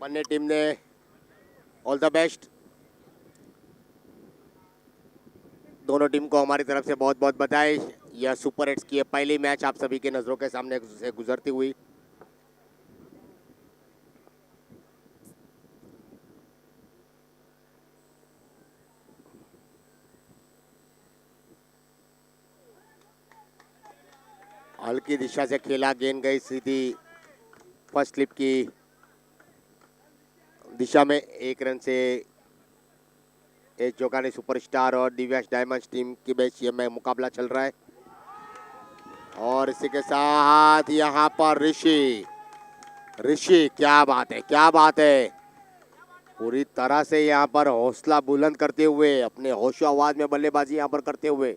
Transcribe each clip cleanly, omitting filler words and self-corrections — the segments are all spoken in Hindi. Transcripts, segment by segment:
वनडे टीम ने ऑल द बेस्ट। दोनों टीम को हमारी तरफ से बहुत बहुत बधाई। यह सुपर हिट्स की पहली मैच आप सभी की नज़रों के सामने से गुजरती हुई। हल्की दिशा से खेला, गेंद गई सीधी फर्स्ट स्लिप की दिशा में। 1 रन से एस जोगानी सुपरस्टार और दिव्याश डायमंड्स टीम के बीच ये में मुकाबला चल रहा है। और इसी के साथ यहाँ पर ऋषि क्या बात है, क्या बात है। पूरी तरह से यहाँ पर हौसला बुलंद करते हुए, अपने होशो आवाज में बल्लेबाजी यहाँ पर करते हुए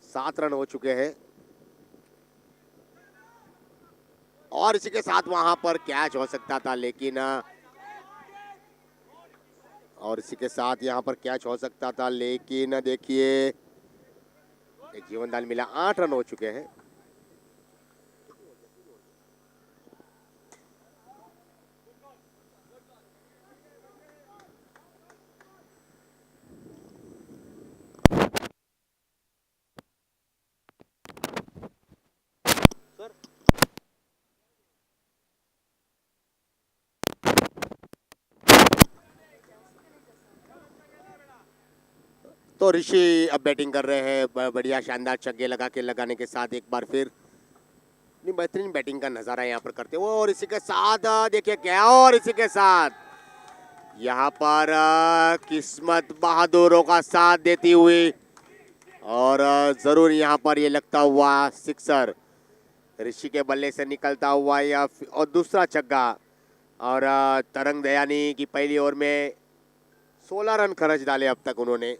7 रन हो चुके हैं। और इसी के साथ वहां पर कैच हो सकता था, लेकिन और इसी के साथ यहाँ पर कैच हो सकता था, लेकिन देखिए एक जीवनदान मिला। 8 रन हो चुके हैं। तो ऋषि अब बैटिंग कर रहे हैं, बढ़िया शानदार छक्के लगाने के साथ एक बार फिर बेहतरीन बैटिंग का नजारा यहाँ पर करते हुए। और इसी के साथ देखिए क्या, और इसी के साथ यहाँ पर किस्मत बहादुरों का साथ देती हुई और जरूर यहाँ पर ये लगता हुआ सिक्सर ऋषि के बल्ले से निकलता हुआ या और दूसरा छक्का। और तरंग दयानी की पहली ओवर में 16 रन खर्च डाले अब तक उन्होंने।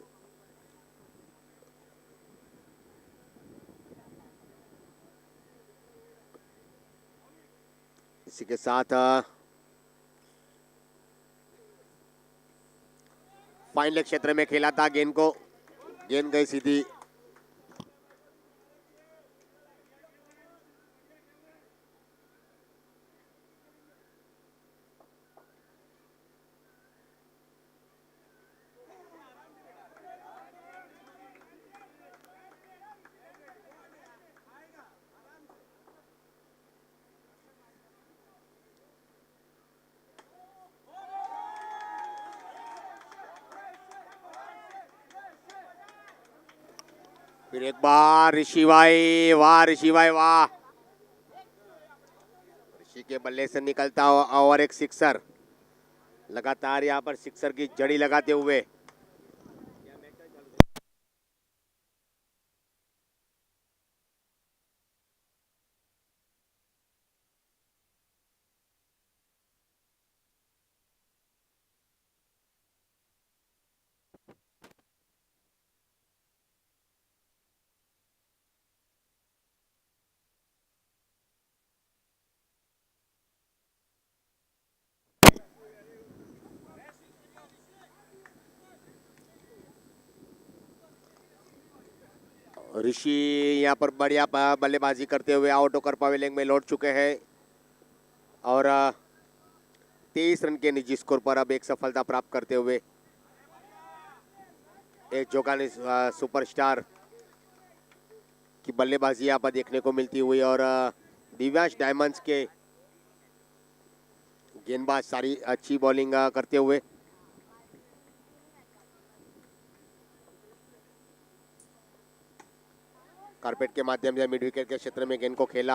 इसी के साथ फाइन लेग क्षेत्र में खेला था, गेंद गई सीधी फिर एक बार ऋषि भाई, वाह ऋषि भाई वाह। ऋषि के बल्ले से निकलता हुआ और एक सिक्सर, लगातार यहाँ पर सिक्सर की जड़ी लगाते हुए। ऋषि यहाँ पर बढ़िया बल्लेबाजी करते हुए आउट होकर पवेलियन में लौट चुके हैं और 23 रन के निजी स्कोर पर अब एक सफलता प्राप्त करते हुए एक जोगानी सुपरस्टार की बल्लेबाजी यहाँ पर देखने को मिलती हुई। और दिव्यांश डायमंड्स के गेंदबाज सारी अच्छी बॉलिंग करते हुए। कारपेट के माध्यम से मिड विकेट के क्षेत्र में गेंद को खेला,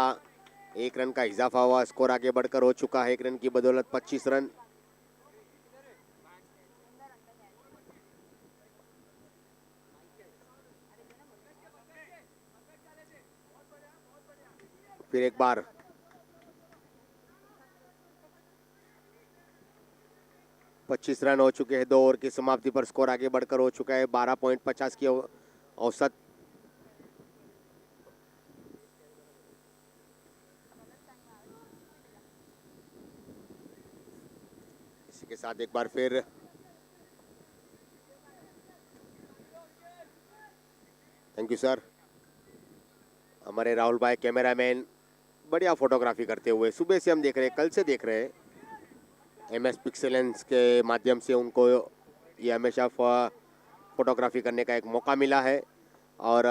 1 रन का इजाफा हुआ, स्कोर आगे बढ़कर हो चुका है 1 रन की बदौलत 25 रन। फिर एक बार 25 रन हो चुके हैं 2 ओवर की समाप्ति पर, स्कोर आगे बढ़कर हो चुका है 12.50 की औसत। इसी के साथ एक बार फिर थैंक यू सर, हमारे राहुल भाई कैमरामैन बढ़िया फोटोग्राफी करते हुए सुबह से हम देख रहे हैं, कल से देख रहे हैं। MS पिक्सेलेंस के माध्यम से उनको ये हमेशा फोटोग्राफी करने का एक मौका मिला है। और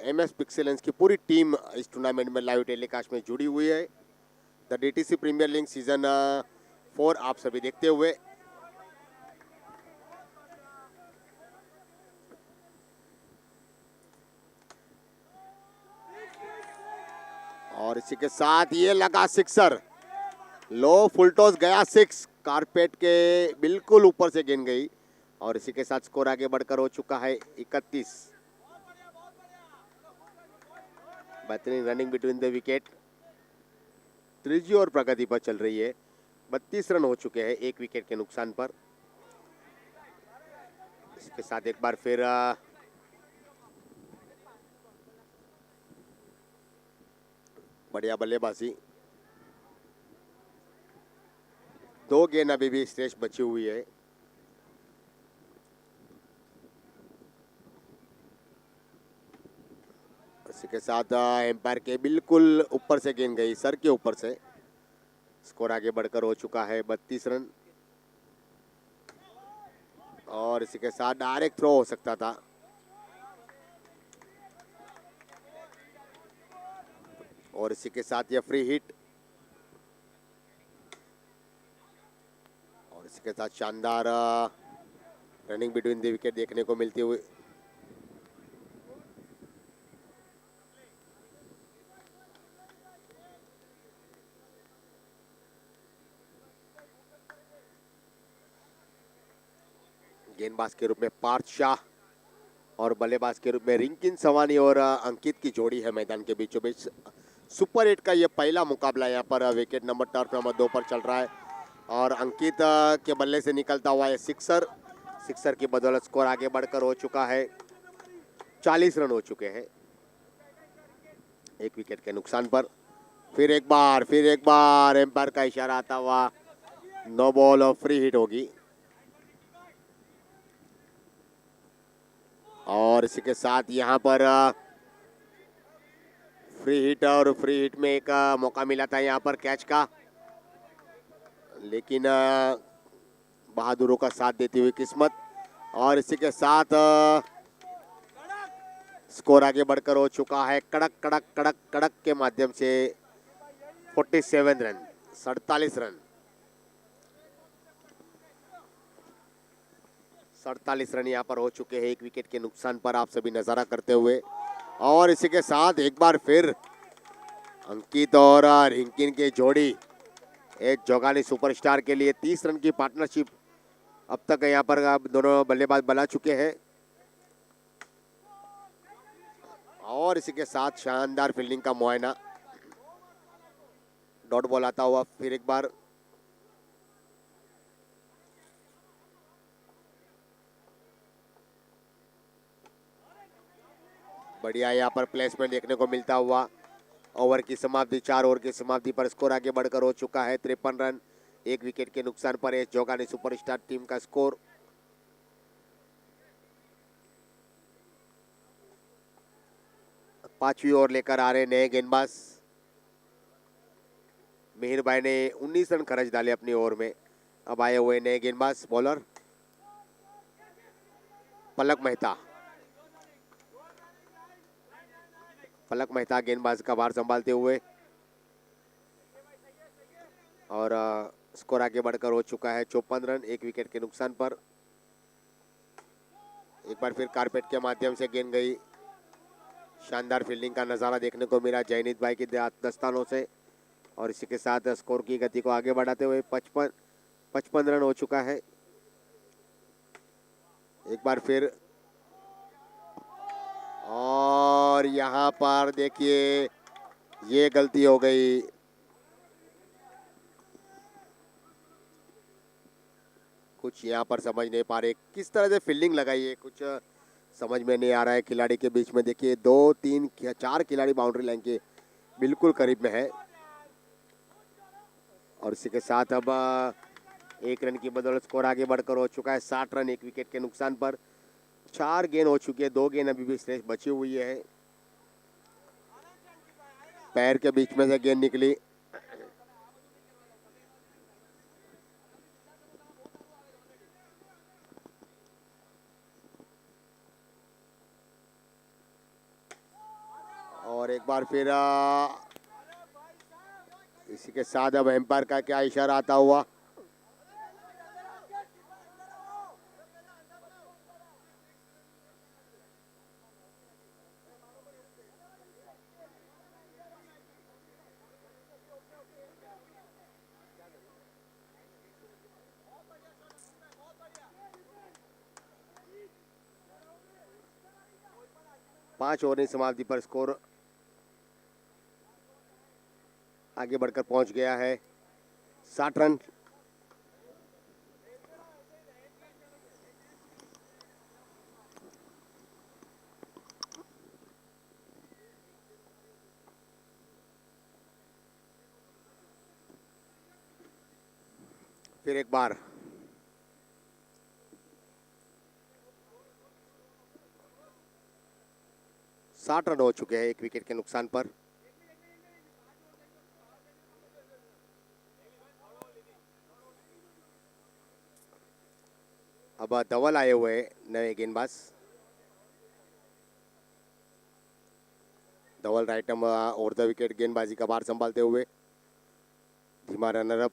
MS पिक्सेलेंस की पूरी टीम इस टूर्नामेंट में लाइव टेलीकास्ट में जुड़ी हुई है। The DTC premier league season 4 आप सभी देखते हुए। और इसी के साथ ये लगा सिक्सर, लो फुल टॉस गया 6, कारपेट के बिल्कुल ऊपर से गेंद गई। और इसी के साथ स्कोर आगे बढ़कर हो चुका है 31। बेहतरीन रनिंग बिटवीन द विकेट, त्रिजी और प्रगति पर चल रही है। 32 रन हो चुके हैं 1 विकेट के नुकसान पर। इसके साथ एक बार फिर बढ़िया बल्लेबाजी। 2 गेंद अभी भी स्ट्रेच बची हुई है। इसी के साथ एम्पायर के बिल्कुल ऊपर से गेंद गई, सर के ऊपर से। स्कोर आगे बढ़कर हो चुका है 32 रन। और इसी के साथ डायरेक्ट थ्रो हो सकता था। और इसी के साथ ये फ्री हिट। और इसी के साथ शानदार रनिंग बिटवीन द विकेट देखने को मिलती हुई। गेंदबाज के रूप में पार्थ शाह और बल्लेबाज के रूप में रिंकिन सवानी और अंकित की जोड़ी है मैदान के बीचों बीच। सुपर 8 का ये पहला मुकाबला यहाँ पर विकेट नंबर टर्फ नंबर 2 पर चल रहा है। और अंकित के बल्ले से निकलता हुआ ये सिक्सर की बदौलत स्कोर आगे बढ़कर हो चुका है 40 रन हो चुके हैं 1 विकेट के नुकसान पर। फिर एक बार एम्पायर का इशारा आता हुआ नो बॉल और फ्री हिट होगी। और इसी के साथ यहाँ पर फ्री हिट, और फ्री हिट में एक मौका मिला था यहाँ पर कैच का, लेकिन बहादुरों का साथ देती हुई किस्मत। और इसी के साथ स्कोर आगे बढ़कर हो चुका है कड़क के माध्यम से 47 रन, 47 रन, 47 रन यहाँ पर हो चुके हैं 1 विकेट के नुकसान पर, आप सभी नजारा करते हुए। और इसी के साथ एक बार फिर अंकित और रिंकिन की जोड़ी एक जोगानी सुपरस्टार के लिए 30 रन की पार्टनरशिप अब तक यहाँ पर दोनों बल्लेबाज बना चुके हैं। और इसी के साथ शानदार फील्डिंग का मुआयना, डॉट बॉल आता हुआ फिर एक बार। बढ़िया यहाँ पर प्लेसमेंट देखने को मिलता हुआ। ओवर की समाप्ति, 4 ओवर की समाप्ति पर स्कोर आगे बढ़कर हो चुका है 53 रन 1 विकेट के नुकसान पर। एस जोगानी सुपरस्टार टीम का स्कोर। पांचवी ओवर लेकर आ रहे नए गेंदबाज मिहिर भाई ने 19 रन खर्च डाले अपनी ओवर में। अब आए हुए नए गेंदबाज बॉलर पलक मेहता गेंदबाज का भार संभालते हुए। और स्कोर आगे बढ़कर हो चुका है 54 रन 1 विकेट के नुकसान पर। एक बार फिर कारपेट के माध्यम से गेंद गई। शानदार फील्डिंग का नज़ारा देखने को मिला जयनीत भाई की दस्तानों से। और इसी के साथ स्कोर की गति को आगे बढ़ाते हुए 55 रन हो चुका है। एक बार फिर, और यहाँ पर देखिए ये गलती हो गई। कुछ यहाँ पर समझ नहीं पा रहे किस तरह से फील्डिंग लगाई है, कुछ समझ में नहीं आ रहा है खिलाड़ी के बीच में। देखिए 2, 3, 4 खिलाड़ी बाउंड्री लाइन के बिल्कुल करीब में है। और इसी के साथ अब 1 रन की बदौलत स्कोर आगे बढ़कर हो चुका है 60 रन 1 विकेट के नुकसान पर। 4 गेंद हो चुकी है, 2 गेंद अभी भी शेष बची हुई है। पैर के बीच में से गेंद निकली। और एक बार फिर इसी के साथ अब एम्पायर का क्या इशारा आता हुआ। पांच ओवर की समाप्ति पर स्कोर आगे बढ़कर पहुंच गया है 60 रन। फिर एक बार साठ रन हो चुके हैं एक विकेट के नुकसान पर। अब धवल आए हुए नए गेंदबाज। Dhawal right arm over the wicket गेंदबाजी का भार संभालते हुए। धीमा रनर अप,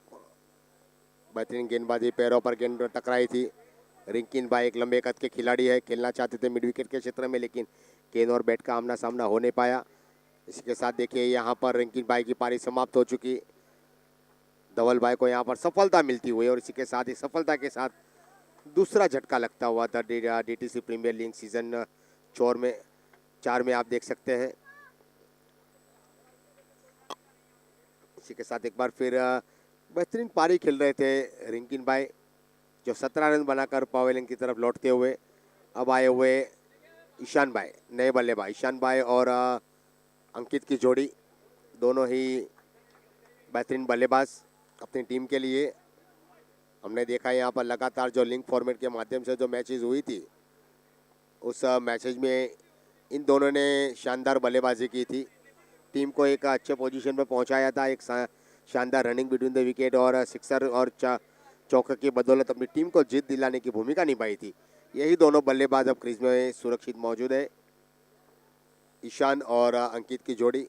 बेहतरीन गेंदबाजी, पैरों पर गेंद टकराई थी। रिंकिन बाई एक लंबे कद के खिलाड़ी है, खेलना चाहते थे मिड विकेट के क्षेत्र में, लेकिन गेंद और बैट का आमना सामना हो नहीं पाया। इसी के साथ देखिए यहाँ पर रिंकिन बाई की पारी समाप्त हो चुकी। धवल भाई को यहाँ पर सफलता मिलती हुई और इसी के साथ ही सफलता के साथ दूसरा झटका लगता हुआ था डीटीसी प्रीमियर लीग सीजन 4 में आप देख सकते हैं। इसी के साथ एक बार फिर बेहतरीन पारी खेल रहे थे रिंकिन भाई, जो 17 रन बनाकर पवेलियन की तरफ लौटते हुए। अब आए हुए ईशान भाई, नए बल्लेबाज ईशान भाई और अंकित की जोड़ी, दोनों ही बेहतरीन बल्लेबाज अपनी टीम के लिए। हमने देखा यहाँ पर लगातार जो लिंक फॉर्मेट के माध्यम से जो मैचेस हुई थी, उस मैचेज में इन दोनों ने शानदार बल्लेबाजी की थी, टीम को एक अच्छे पोजीशन पर पहुंचाया था। एक शानदार रनिंग बिटवीन द विकेट और सिक्सर और चौके की बदौलत अपनी टीम को जीत दिलाने की भूमिका निभाई थी। यही दोनों बल्लेबाज अब क्रीज में सुरक्षित मौजूद है, ईशान और अंकित की जोड़ी।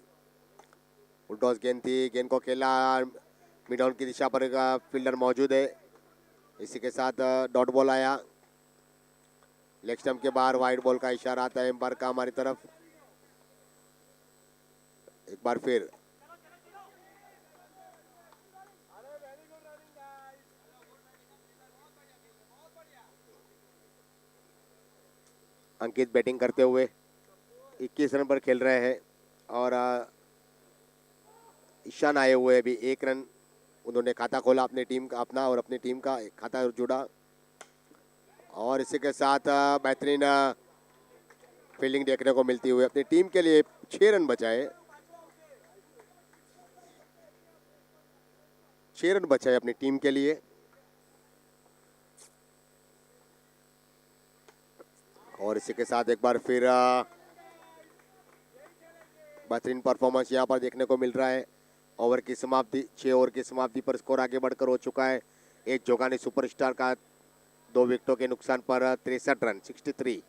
उल्टॉस गेंद थी, गेंद को खेला मिड ऑन की दिशा पर फील्डर मौजूद है। इसी के साथ डॉट बॉल आया, लेग स्टंप के बाहर वाइड बॉल का इशारा आता है एम्पायर का हमारी तरफ। एक बार फिर अंकित बैटिंग करते हुए 21 रन पर खेल रहे हैं और ईशान आए हुए अभी 1 रन। उन्होंने खाता खोला अपनी टीम का, अपना और अपनी टीम का एक खाता जुड़ा। और इसी के साथ बेहतरीन फील्डिंग देखने को मिलती हुई अपनी टीम के लिए 6 रन बचाए। 6 रन बचाए अपनी टीम के लिए। और इसी के साथ एक बार फिर बेहतरीन परफॉर्मेंस यहाँ पर देखने को मिल रहा है। ओवर की समाप्ति, 6 ओवर की समाप्ति पर स्कोर आगे बढ़कर हो चुका है एक जोगानी सुपरस्टार का 2 विकेटों के नुकसान पर 63 रन 63।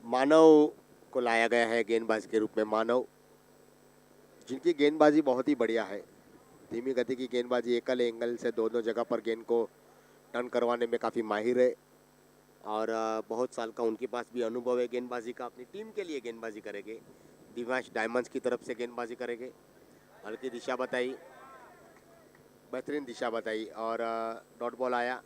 मानव को लाया गया है गेंदबाज के रूप में। मानव, जिनकी गेंदबाजी बहुत ही बढ़िया है, धीमी गति की गेंदबाजी, एकल एंगल से दोनों जगह पर गेंद को टर्न करवाने में काफ़ी माहिर है और बहुत साल का उनके पास भी अनुभव है गेंदबाजी का। अपनी टीम के लिए गेंदबाजी करेंगे, दिवाश डायमंड्स की तरफ से गेंदबाजी करेंगे। हल्की दिशा बताई, बेहतरीन दिशा बताई और डॉट बॉल आया।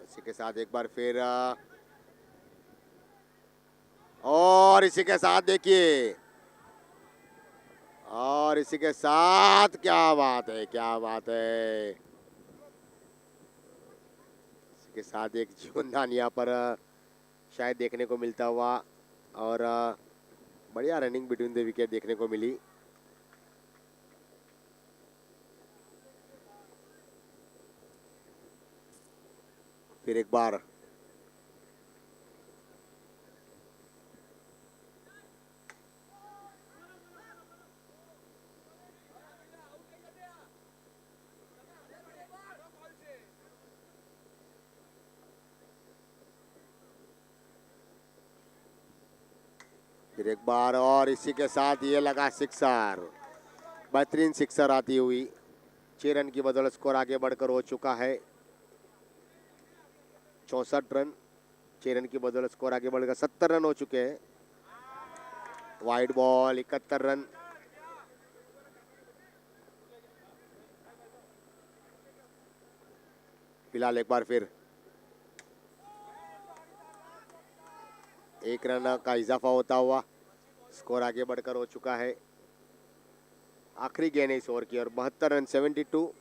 इसी के साथ एक बार फिर और इसी के साथ देखिए, और इसी के साथ क्या बात है, क्या बात है, इसी के साथ एक जीवनदान यहाँ पर शायद देखने को मिलता हुआ, और बढ़िया रनिंग बिटवीन द विकेट देखने को मिली। फिर एक बार और इसी के साथ ये लगा सिक्सर, बेहतरीन सिक्सर आती हुई। 6 रन की बदौलत स्कोर आगे बढ़कर हो चुका है 64 रन। 6 रन की बदौलत स्कोर आगे बढ़कर 70 रन हो चुके हैं। Wide ball 71 run. फिलहाल एक बार फिर 1 रन का इजाफा होता हुआ स्कोर आगे बढ़कर हो चुका है। आखिरी गेंद है इस ओवर की और 72 रन 72।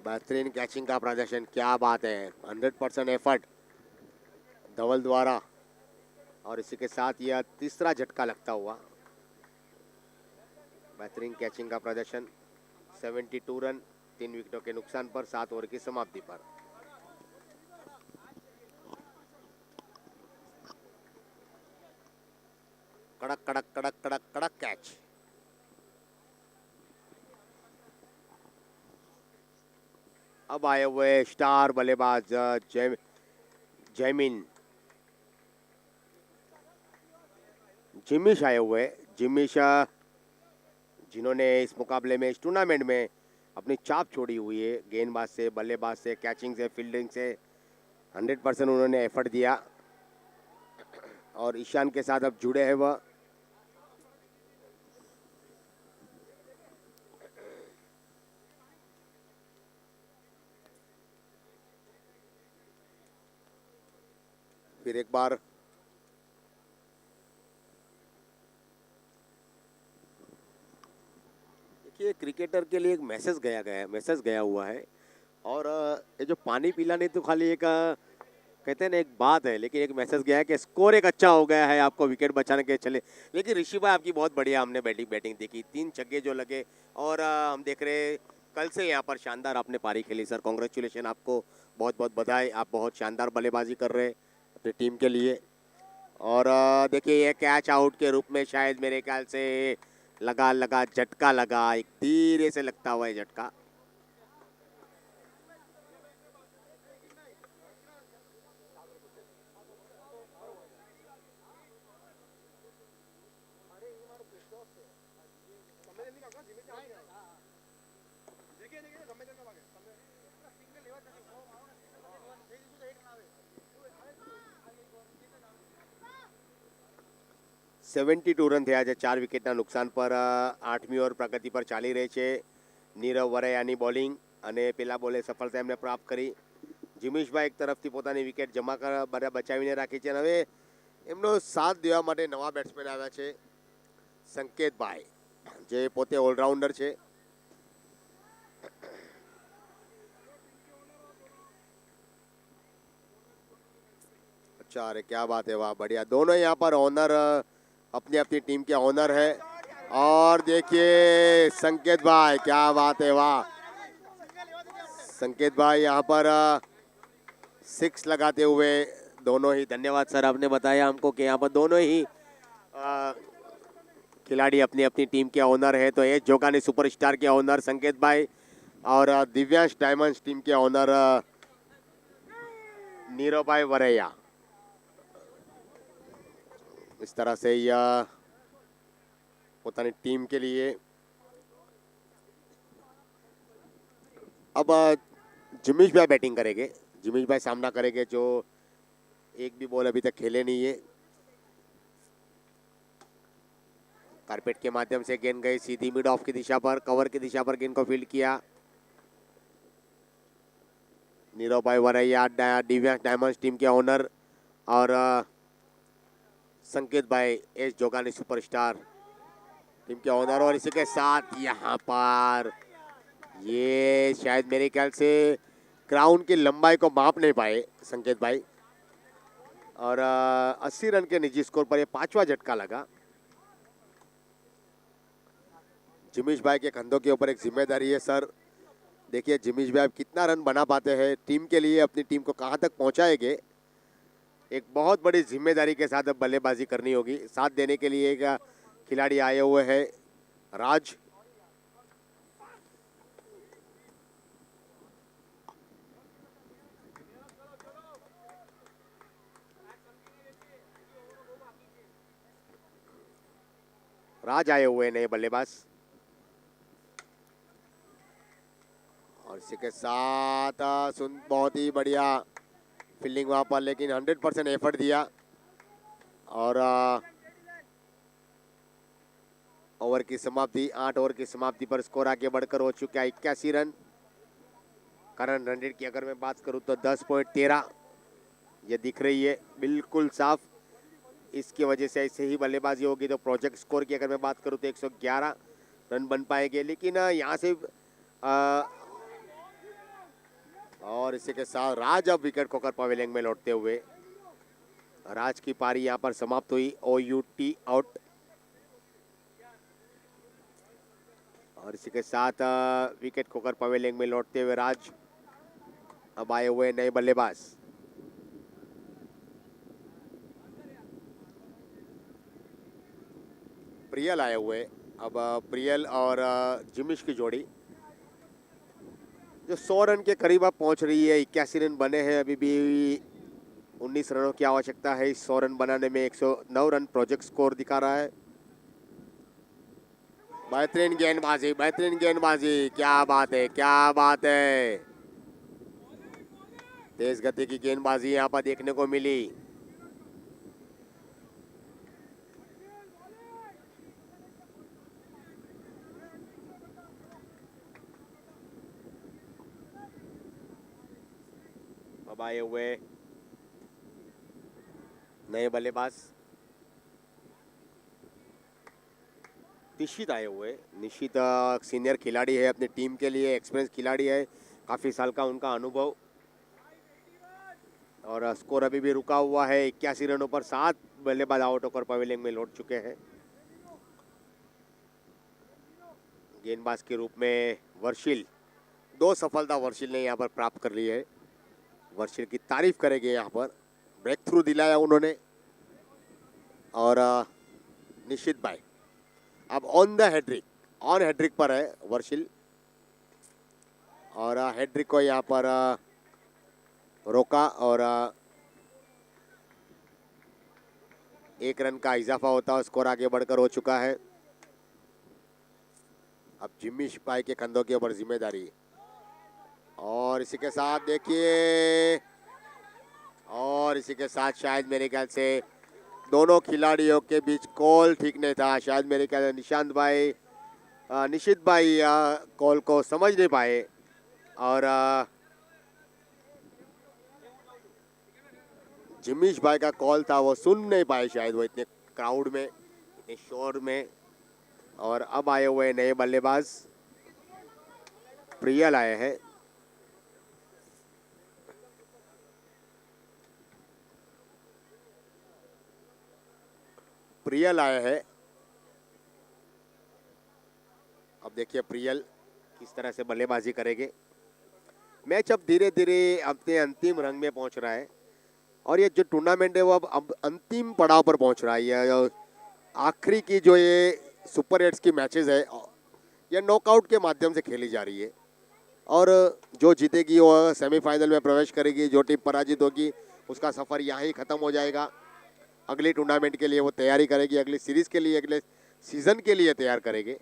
बेहतरीन कैचिंग का प्रदर्शन, क्या बात है, 100% एफर्ट धवल द्वारा, और इसी के साथ यह तीसरा झटका लगता हुआ। बेहतरीन कैचिंग का प्रदर्शन। 72 रन 3 विकेटों के नुकसान पर 7 ओवर की समाप्ति पर। कड़क कड़क कड़क कड़क कड़क कैच। अब आए हुए स्टार बल्लेबाज जैमिन जिमिश आए हुए। जिमिश जिन्होंने इस मुकाबले में, इस टूर्नामेंट में अपनी छाप छोड़ी हुई है। गेंदबाज से, बल्लेबाज से, कैचिंग से, फील्डिंग से 100% उन्होंने एफर्ट दिया, और ईशान के साथ अब जुड़े हैं वह। फिर एक बार देखिए, क्रिकेटर के लिए एक मैसेज गया हुआ है, और ये जो पानी पिलाने तो खाली एक कहते हैं ना, एक बात है, लेकिन एक मैसेज गया है कि स्कोर एक अच्छा हो गया है, आपको विकेट बचाने के चले। लेकिन ऋषि भाई आपकी बहुत बढ़िया हमने बैटिंग देखी, 3 छक्के जो लगे, और हम देख रहे कल से यहाँ पर शानदार आपने पारी खेली सर, कॉन्ग्रेचुलेशन आपको, बहुत बहुत बधाई, आप बहुत शानदार बल्लेबाजी कर रहे हैं अपनी टीम के लिए। और देखिए, ये कैच आउट के रूप में शायद मेरे ख्याल से लगा झटका लगा, एक धीरे से लगता हुआ है झटका। સેવન્ટી ટુ રન થયા છે 4 વિકેટના નુકસાન પર। 8મી ઓવર પ્રગતિ પર ચાલી રહી છે। નીરવ વરૈયાની બોલિંગ અને પેલા બોલે સફળતા એમને પ્રાપ્ત કરી। જીમીશભાઈ એક તરફથી પોતાની વિકેટ જમા બચાવીને રાખી છે, અને હવે એમનો સાથ દેવા માટે નવા બેટ્સમેન આવ્યા છે, સંકેતભાઈ, જે પોતે ઓલરાઉન્ડર છે। अच्छा, अरे क्या बात है, वाह बढ़िया, दोनों यहाँ पर ऑनर, अपनी अपनी टीम के ऑनर है। और देखिए संकेत भाई, क्या बात है, वाह, संकेत भाई यहाँ पर 6 लगाते हुए, दोनों ही, धन्यवाद सर, आपने बताया हमको कि यहाँ पर दोनों ही खिलाड़ी अपनी अपनी टीम के ऑनर है। तो एच जोगानी सुपरस्टार के ऑनर संकेत भाई, और दिव्यांश डायमंड्स टीम के ऑनर नीरव भाई वरैया। इस तरह से यह पोतानी टीम के लिए अब जिमीश भाई बैटिंग करेंगे। जिमीश भाई सामना करेंगे, जो एक भी बॉल अभी तक खेले नहीं है। कारपेट के माध्यम से गेंद गई सीधी मिड ऑफ की दिशा पर, कवर की दिशा पर गेंद को फील्ड किया। नीरव भाई वरैया दिव्यांश डायमंड्स टीम के ओनर और संकेत भाई एस जोगानी सुपरस्टार टीम के ओनर, और इसी के साथ यहाँ पर ये शायद मेरे ख्याल से ग्राउंड की लंबाई को माप नहीं पाए संकेत भाई, और 80 रन के निजी स्कोर पर ये 5वां झटका लगा। जिमीश भाई के कंधों के ऊपर एक जिम्मेदारी है सर। देखिए जिमीश भाई कितना रन बना पाते हैं, टीम के लिए अपनी टीम को कहां तक पहुंचाएंगे, एक बहुत बड़ी जिम्मेदारी के साथ अब बल्लेबाजी करनी होगी। साथ देने के लिए एक खिलाड़ी आए हुए हैं राज। राज आए हुए नए बल्लेबाज, और इसी के साथ बहुत ही बढ़िया फील्डिंग वहां पर, लेकिन 100% एफर्ट दिया, और ओवर की समाप्ति 8 ओवर की समाप्ति पर स्कोर आगे बढ़कर हो चुका है 81 रन। करंट रन रेट की अगर मैं बात करूं तो 10.13 ये दिख रही है बिल्कुल साफ। इसकी वजह से ऐसे ही बल्लेबाजी होगी तो प्रोजेक्ट स्कोर की अगर मैं बात करूं तो 111 रन बन पाएंगे, लेकिन यहाँ से और इसी के साथ राज अब विकेट खोकर पवेलियन में लौटते हुए, राज की पारी यहाँ पर समाप्त हुई, OUT आउट। और इसी के साथ विकेट खोकर पवेलियन में लौटते हुए राज अब आए हुए नए बल्लेबाज। प्रियल आए हुए, अब प्रियल और जिमिश की जोड़ी जो 100 रन के करीब अब पहुंच रही है। 81 रन बने हैं, अभी भी 19 रनों की आवश्यकता है। इस 100 रन बनाने में 109 रन प्रोजेक्ट स्कोर दिखा रहा है। बेहतरीन गेंदबाजी, बेहतरीन गेंदबाजी, क्या बात है, क्या बात है। तेज गति की गेंदबाजी यहाँ पर देखने को मिली। अब आए हुए नए बल्लेबाज निशित आए हुए। निशित सीनियर खिलाड़ी है, अपनी टीम के लिए एक्सपीरियंस खिलाड़ी है, काफी साल का उनका अनुभव, और स्कोर अभी भी रुका हुआ है 81 रनों पर। 7 बल्लेबाज आउट होकर पवेलियन में लौट चुके हैं। गेंदबाज के रूप में वर्षिल, 2 सफलता वर्षिल ने यहाँ पर प्राप्त कर ली है। वर्षिल की तारीफ करेंगे, यहाँ पर ब्रेक थ्रू दिलाया उन्होंने। और निशित भाई अब on the hattrick, on hattrick पर है वर्षिल, और हैट्रिक को यहाँ पर रोका, और 1 रन का इजाफा होता है, स्कोर आगे बढ़कर हो चुका है। अब जिम्मी भाई के कंधों के ऊपर जिम्मेदारी, और इसी के साथ देखिए, और इसी के साथ शायद मेरे ख्याल से दोनों खिलाड़ियों के बीच कॉल ठीक नहीं था। शायद मेरे ख्याल से निशित भाई कॉल को समझ नहीं पाए, और जिमीश भाई का कॉल था वो सुन नहीं पाए शायद, वो इतने क्राउड में, इतने शोर में। और अब आए हुए नए बल्लेबाज प्रियल आए हैं। प्रियल आए हैं। अब देखिए प्रियल किस तरह से बल्लेबाजी करेंगे। मैच अब धीरे धीरे अपने अंतिम रंग में पहुंच रहा है, और ये जो टूर्नामेंट है वो अब अंतिम पड़ाव पर पहुंच रहा है। ये आखिरी की जो ये सुपर 8 की मैचेस है, ये नॉकआउट के माध्यम से खेली जा रही है, और जो जीतेगी वो सेमीफाइनल में प्रवेश करेगी। जो टीम पराजित होगी उसका सफ़र यहाँ ही ख़त्म हो जाएगा। अगली टूर्नामेंट के लिए वो तैयारी करेगी, अगली सीरीज़ के लिए, अगले सीज़न के लिए तैयार करेंगे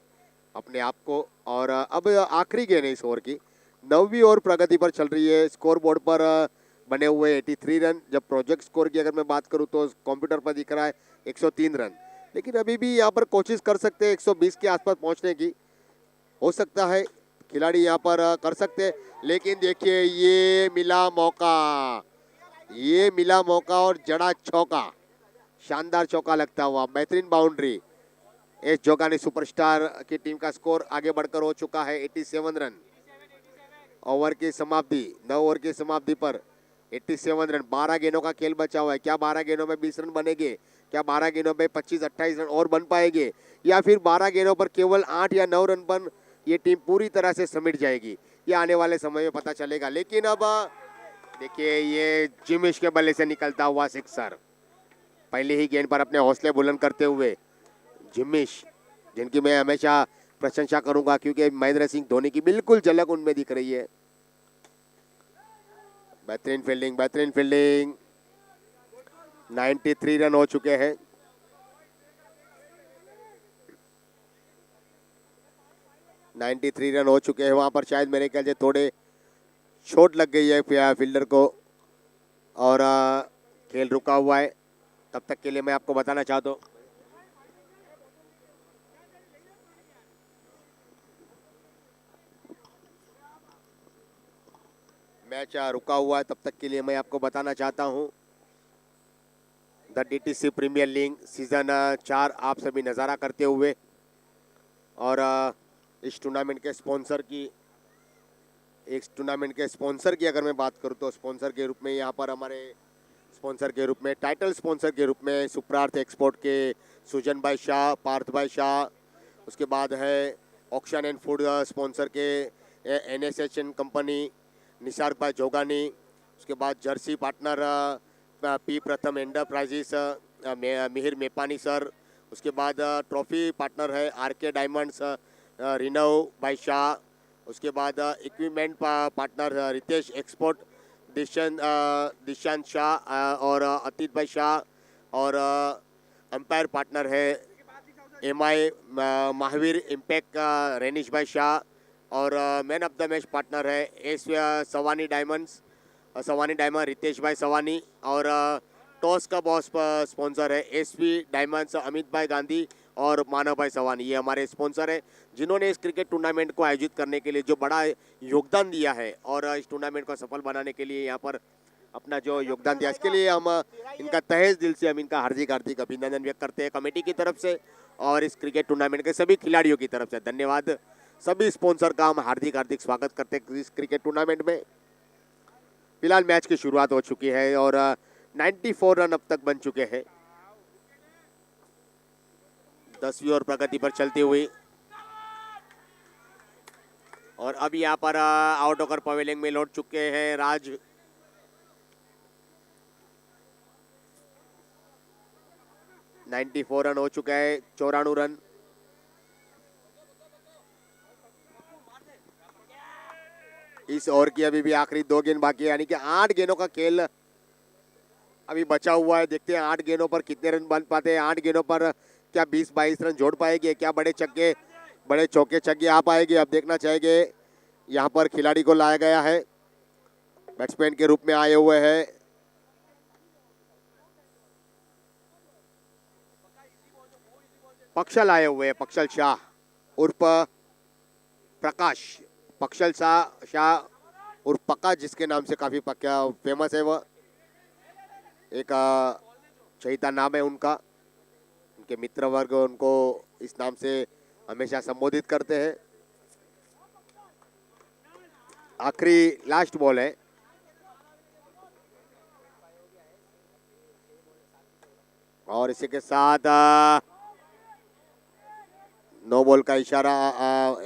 अपने आप को। और अब आखिरी गेंद है इस ओवर की, 9वीं ओवर प्रगति पर चल रही है। स्कोर बोर्ड पर बने हुए 83 रन। जब प्रोजेक्ट स्कोर की अगर मैं बात करूं तो कंप्यूटर पर दिख रहा है 103 रन। लेकिन अभी भी यहाँ पर कोशिश कर सकते हैं 120 के आसपास पहुँचने की, हो सकता है खिलाड़ी यहाँ पर कर सकते हैं। लेकिन देखिए ये मिला मौका और जड़ा चौका, शानदार चौका लगता हुआ, बेहतरीन बाउंड्री। एस जोगानी सुपरस्टार की टीम का स्कोर आगे बढ़कर हो चुका है 87 रन। ओवर की समाप्ति, 9 ओवर की समाप्ति पर 87 रन। 12 गेंदों का खेल बचा हुआ है। क्या 12 गेंदों में 20 रन बनेंगे? क्या 12 गेंदों में 25-28 रन और बन पाएंगे, या फिर 12 गेंदों पर केवल 8 या 9 रन बन ये टीम पूरी तरह से समेट जाएगी? ये आने वाले समय में पता चलेगा। लेकिन अब देखिए ये जिमिश के बल्ले से निकलता हुआ सिक्सर, पहले ही गेंद पर अपने हौसले बुलंद करते हुए जिमिश, जिनकी मैं हमेशा प्रशंसा करूंगा क्योंकि महेंद्र सिंह धोनी की बिल्कुल झलक उनमें दिख रही है। बेहतरीन फील्डिंग। 93 रन हो चुके हैं। वहां पर शायद मेरे ख्याल से थोड़े चोट लग गई है फील्डर को और खेल रुका हुआ है। तब तक के लिए मैं आपको बताना चाहता हूँ मैच रुका हुआ है। तब तक के लिए मैं आपको बताना चाहता हूँ the DTC premier league season 4 आप सभी नज़ारा करते हुए, और इस टूर्नामेंट के स्पॉन्सर की अगर मैं बात करूँ तो स्पॉन्सर के रूप में यहाँ पर हमारे टाइटल स्पॉन्सर के रूप में सुप्रार्थ एक्सपोर्ट के सुजन भाई शाह, पार्थ भाई शाह, उसके बाद है ऑक्शन एंड फूड स्पॉन्सर के NSHN कंपनी निसार भाई जोगानी, उसके बाद jersey partner P Pratham enterprises Mihir Mepani sir, उसके बाद ट्रॉफी पार्टनर है RK डायमंड्स रिनव भाई शाह, उसके बाद equipment partner Ritesh export Dishant Shah और अतीत भाई शाह, और अंपायर पार्टनर है MI महावीर इम्पैक्ट रेनिश भाई शाह, और man of the match partner है एस सवानी डायमंड रितेश भाई सवानी, और टॉस का बॉस स्पॉन्सर है SV डायमंड्स अमित भाई गांधी और मानव भाई सवानी। ये हमारे स्पॉन्सर है जिन्होंने इस क्रिकेट टूर्नामेंट को आयोजित करने के लिए जो बड़ा योगदान दिया है और इस टूर्नामेंट को सफल बनाने के लिए यहाँ पर अपना जो योगदान दिया, इसके लिए हम इनका तहे दिल से हम इनका हार्दिक अभिनंदन व्यक्त करते हैं कमेटी की तरफ से और इस क्रिकेट टूर्नामेंट के सभी खिलाड़ियों की तरफ से। धन्यवाद सभी स्पॉन्सर का हम हार्दिक स्वागत करते हैं इस क्रिकेट टूर्नामेंट में। फिलहाल मैच की शुरुआत हो चुकी है और 94 रन अब तक बन चुके हैं। 10वीं ओवर प्रगति पर चलती हुई, और अब यहाँ पर आउट होकर पवेलियन में लौट चुके हैं राज। रन हो चुका है, 94 रन। इस ओवर की अभी भी आखिरी 2 गेंद बाकी है, यानी कि 8 गेंदों का खेल अभी बचा हुआ है। देखते हैं 8 गेंदों पर कितने रन बन पाते हैं। 8 गेंदों पर क्या 20-22 रन जोड़ पाएंगे, क्या बड़े चौके छक्के आ पाएंगे, अब देखना चाहेंगे। यहाँ पर खिलाड़ी को लाया गया है, बैट्समैन के रूप में आए हुए हैं पक्षल आए हुए हैं, पक्षल शाह उर्फ प्रकाश, पक्षल शाह उर्फ पक्का, जिसके नाम से काफी फेमस है। वह एक चहिता नाम है उनका, उनके मित्र वर्ग उनको इस नाम से हमेशा संबोधित करते हैं। आखिरी लास्ट बॉल है, और इसी के साथ नो बॉल का इशारा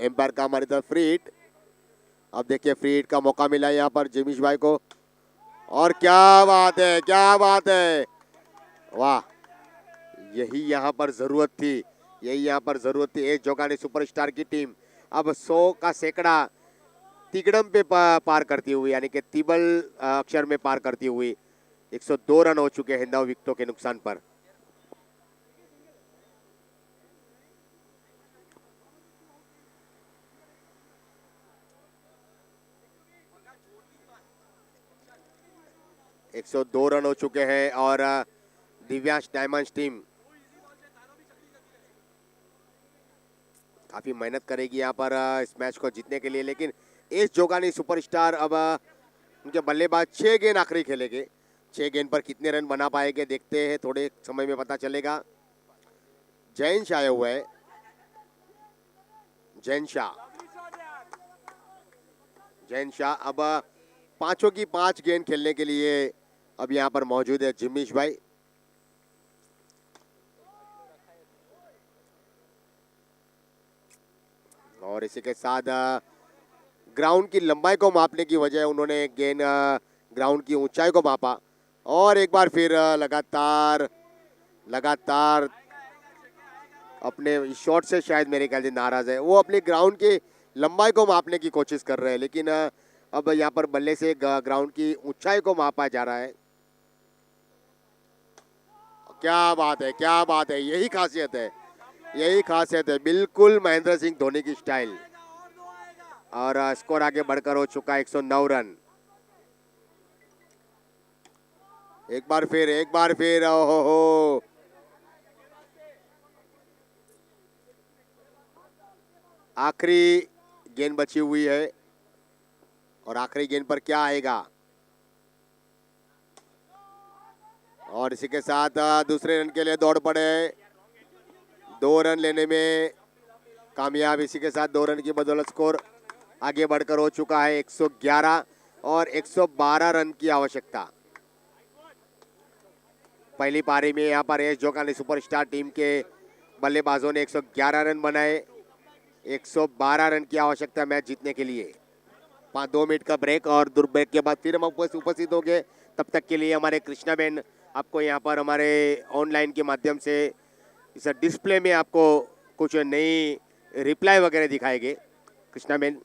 एम्पायर का हमारी तरफ फ्री हिट। अब देखिए फ्री हिट का मौका मिला यहाँ पर जिमिश भाई को, और क्या बात है, वाह, यही यहाँ पर जरूरत थी। एस जोगानी सुपरस्टार की टीम अब 100 का सैकड़ा तिगड़म पे पार करती हुई, यानी कि तिबल अक्षर में पार करती हुई 102 रन हो चुके हैं 9 विकेटों के नुकसान पर। एक 102 रन हो चुके हैं, और दिव्यांश डायमंड्स टीम काफ़ी मेहनत करेगी यहाँ पर इस मैच को जीतने के लिए, लेकिन एस जोगानी सुपरस्टार अब उनके बल्लेबाज 6 गेंद आखिरी खेलेंगे। 6 गेंद पर कितने रन बना पाएंगे देखते हैं, थोड़े समय में पता चलेगा। जैन शाह आया हुआ है, जैन शाह अब पांचों की 5 गेंद खेलने के लिए अब यहाँ पर मौजूद है जिम्मीश भाई। और इसी के साथ ग्राउंड की लंबाई को मापने की वजह उन्होंने गेंद ग्राउंड की ऊंचाई को मापा, और एक बार फिर लगातार अपने शॉट से शायद मेरे ख्याल से नाराज है। वो अपनी ग्राउंड की लंबाई को मापने की कोशिश कर रहे हैं, लेकिन अब यहाँ पर बल्ले से ग्राउंड की ऊंचाई को मापा जा रहा है। क्या बात है, क्या बात है, यही खासियत है, यही खासियत है, बिल्कुल महेंद्र सिंह धोनी की स्टाइल। और स्कोर आगे बढ़कर हो चुका है 109 रन। एक बार फिर ओहो, आखिरी गेंद बची हुई है, और आखिरी गेंद पर क्या आएगा। और इसी के साथ दूसरे रन के लिए दौड़ पड़े, 2 रन लेने में कामयाब। इसी के साथ 2 रन की बदौलत स्कोर आगे बढ़कर हो चुका है 111, और 112 रन की आवश्यकता। पहली पारी में यहाँ पर एस जोगानी सुपरस्टार टीम के बल्लेबाजों ने 111 रन बनाए। 112 रन की आवश्यकता मैच जीतने के लिए। 2 मिनट का ब्रेक, और ब्रेक के बाद फिर हम उपस्थित होंगे। तब तक के लिए हमारे कृष्णा बेन आपको यहाँ पर हमारे ऑनलाइन के माध्यम से इस डिस्प्ले में आपको कुछ नई रिप्लाई वगैरह दिखाएंगे। कृष्णा बेन।